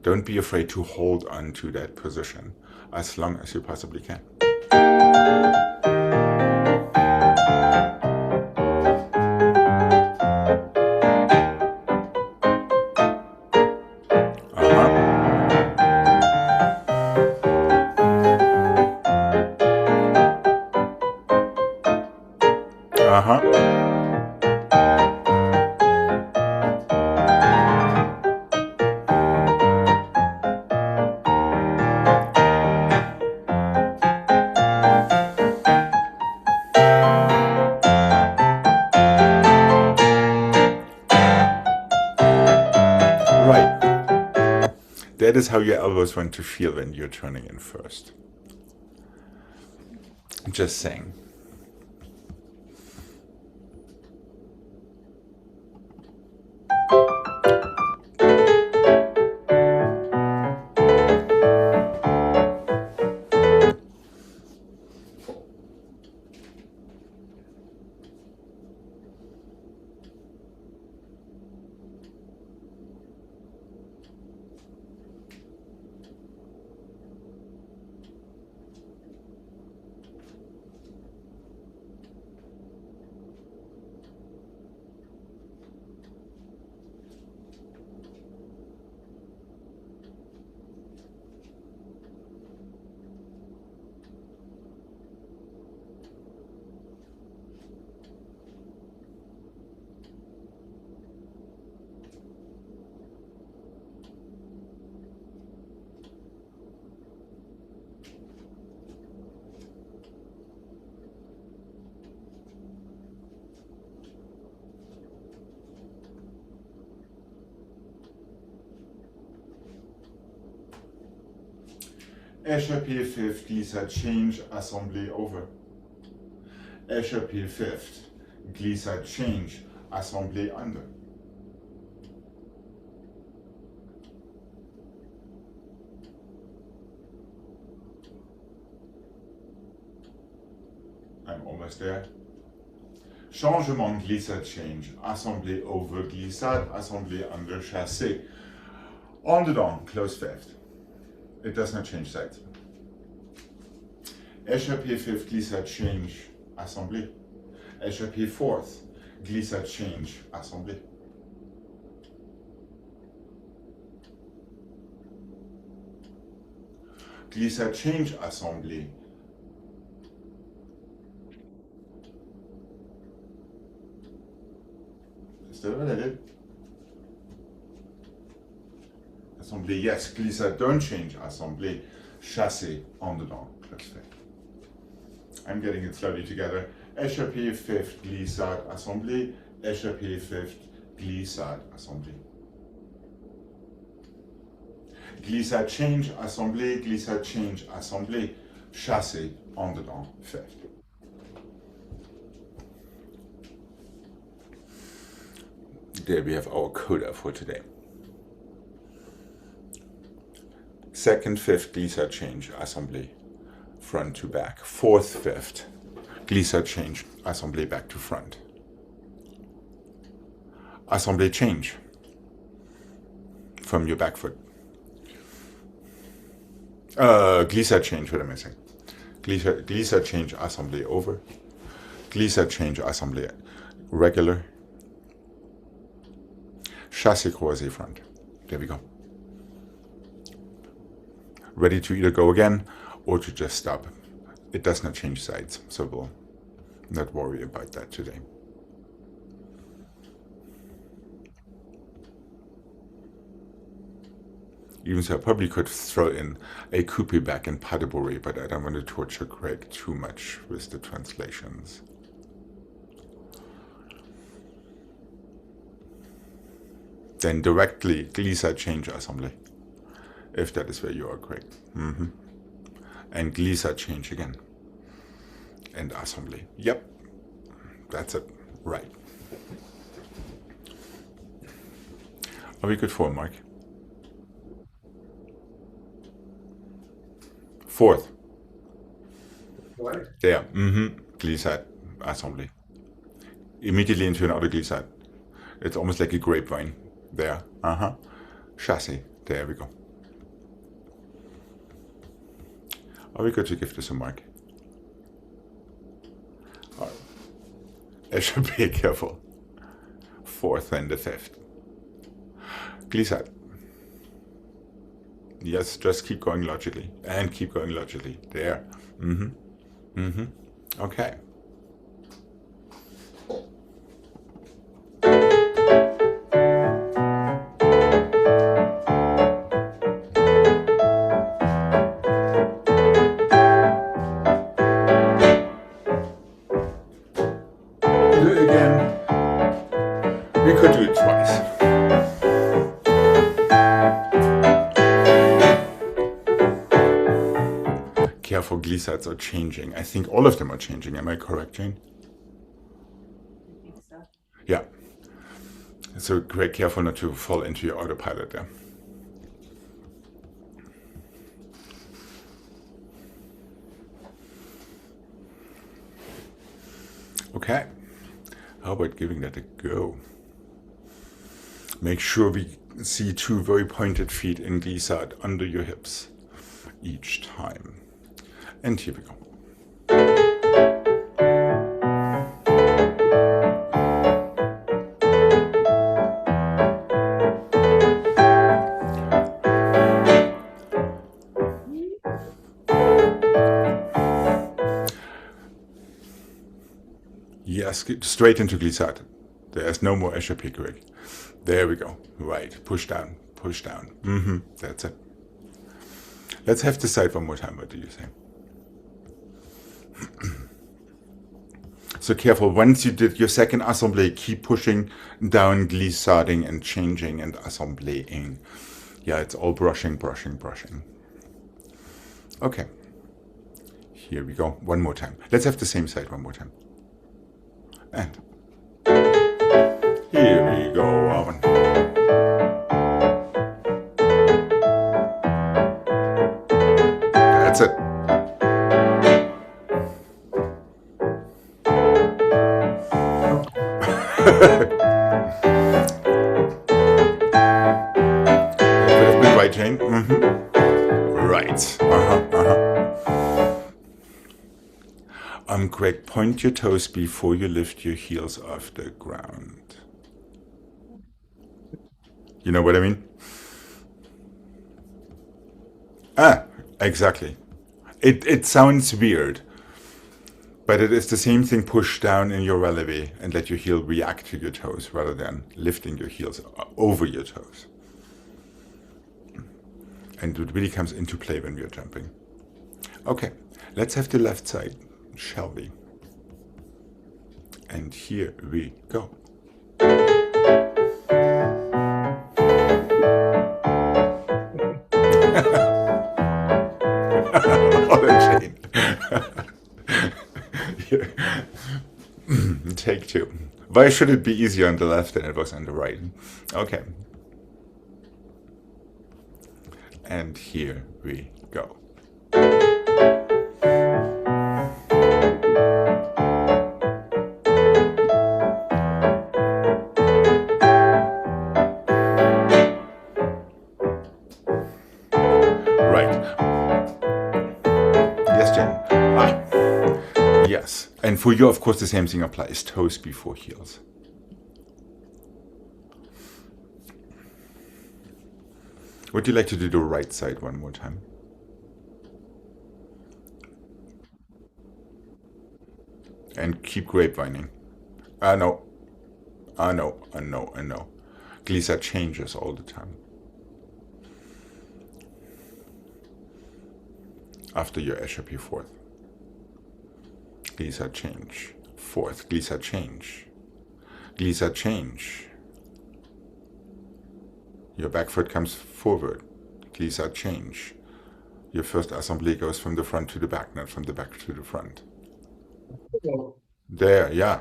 Don't be afraid to hold on to that position as long as you possibly can. Right. That is how your elbows want to feel when you're turning in first. Just saying. Échappé fifth, glissade change, assemblée over. Échappé fifth, glissade change, assemblée under. I'm almost there. Changement, glissade change, assemblée over, glissade, assemblée under, chassé. On dedans, close fifth. It does not change sides. Échappé fifth, glissade change, assemblée. Échappé fourth, glissade change, assemblée. Glissade change, assemblée. Is that what I did? Assemblée, yes. Glissade don't change, assemblée. Chassé, en dedans, close fifth. I'm getting it slowly together. Échappé fifth, glissade, assemblée. Échappé fifth, glissade, assemblée. Glissade change, assemblée. Glissade change, assemblée. Chassé, en dedans, fifth. There we have our coda for today. Second, fifth, glissade change, assemblée, front to back. Fourth, fifth, glissade change, assemblée, back to front. Assemblée change from your back foot. Glissade change, what am I saying? Glissade change, assemblée over. Glissade change, assemblée regular. Chassé croisé front. There we go. Ready to either go again or to just stop. It does not change sides, so we'll not worry about that today. Even so, I probably could throw in a coupe back in pas de bourrée, but I don't want to torture Gregg too much with the translations. Then directly glissade change assemblée, if that is where you are, Gregg. And glissade change again. And assemblée. Yep, that's it. Right. Are we good for, Mark? Fourth. What? There. Glissade, assemblée. Immediately into another glissade. It's almost like a grapevine. There. Chassé. There we go. Are we good to give this a mark? I should be careful. Fourth and the fifth. Glissade. Yes, just keep going logically. And keep going logically. There. Okay. careful, glissades are changing. I think all of them are changing. Am I correct, Jane? I think so. Yeah. So Greg, careful not to fall into your autopilot there. Okay. How about giving that a go? Make sure we see 2 very pointed feet in glissade under your hips each time. And here we go. Yes, straight into glissade. There's no more échappé, Greg. There we go. Right. Push down. Push down. That's it. Let's have the side one more time. What do you say? So careful. Once you did your second assemblée, keep pushing down, glissading and changing and assembléing. Yeah, it's all brushing, brushing, brushing. Okay. Here we go. One more time. Let's have the same side one more time. And here we go, Arvin. That's it. Could have been right, Jane. Right. Greg, point your toes before you lift your heels off the ground. You know what I mean? Ah, exactly. It sounds weird, but it is the same thing. Push down in your releve and let your heel react to your toes rather than lifting your heels over your toes. And it really comes into play when we are jumping. Okay, let's have the left side, shall we? And here we go. Take 2. Why should it be easier on the left than it was on the right? Okay. And here we go. Yes, and for you, of course, the same thing applies. Toes before heels. Would you like to do the right side one more time? And keep grapevining. No. No. Glissade changes all the time. After your échappé fourth. Glissade change. Fourth, glissade change. Glissade change. Your back foot comes forward. Glissade change. Your first assembly goes from the front to the back, not from the back to the front. There, yeah.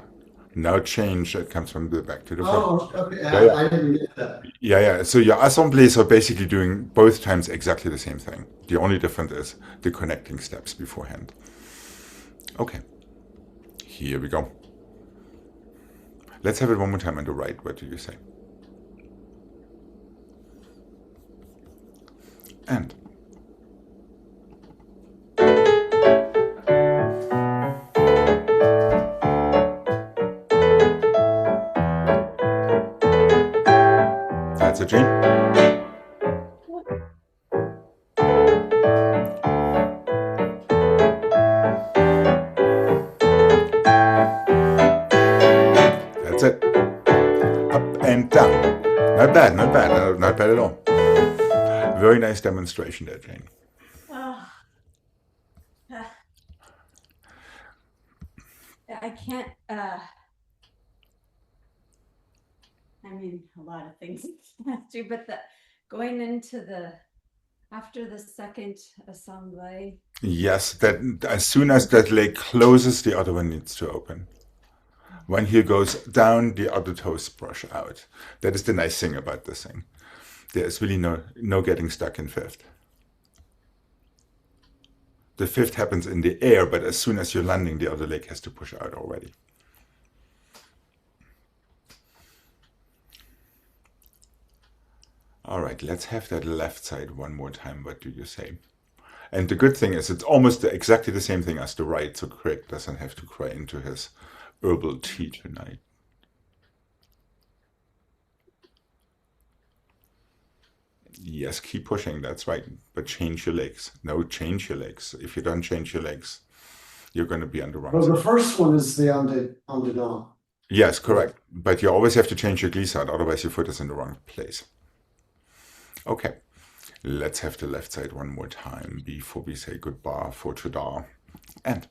Now change, it comes from the back to the front. Oh, okay. Yeah. I didn't get that. Yeah. So your assemblies are basically doing both times exactly the same thing. The only difference is the connecting steps beforehand. Okay. Here we go. Let's have it one more time on the right. What do you say? And that's it, Jane. That's it. Up and down. Not bad at all. Very nice demonstration there, Jane. I can't, I mean, a lot of things to, but going into the after the second assemblée. Yes, that as soon as that leg closes, the other one needs to open. When heel goes down, the other toes brush out. That is the nice thing about this thing. There is really no getting stuck in fifth. The fifth happens in the air, but as soon as you're landing, the other leg has to push out already. All right, let's have that left side one more time. What do you say? And the good thing is it's almost exactly the same thing as the right, so Gregg doesn't have to cry into his herbal tea tonight. Yes, keep pushing, that's right. But change your legs. No, change your legs. If you don't change your legs, you're going to be on the wrong Well, side. the first one is the on the down. Yes, correct. But you always have to change your glissade, otherwise your foot is in the wrong place. Okay, let's have the left side one more time before we say goodbye for today. And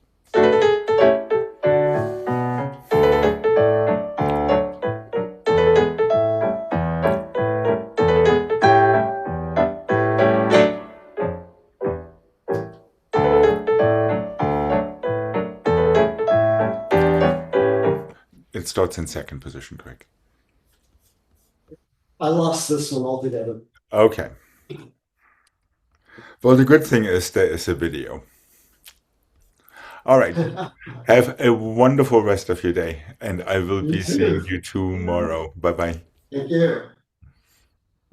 it starts in second position, Gregg. I lost this one altogether. Okay. Well, the good thing is there is a video. All right. Have a wonderful rest of your day, and I will be seeing you tomorrow. Bye-bye. Thank you.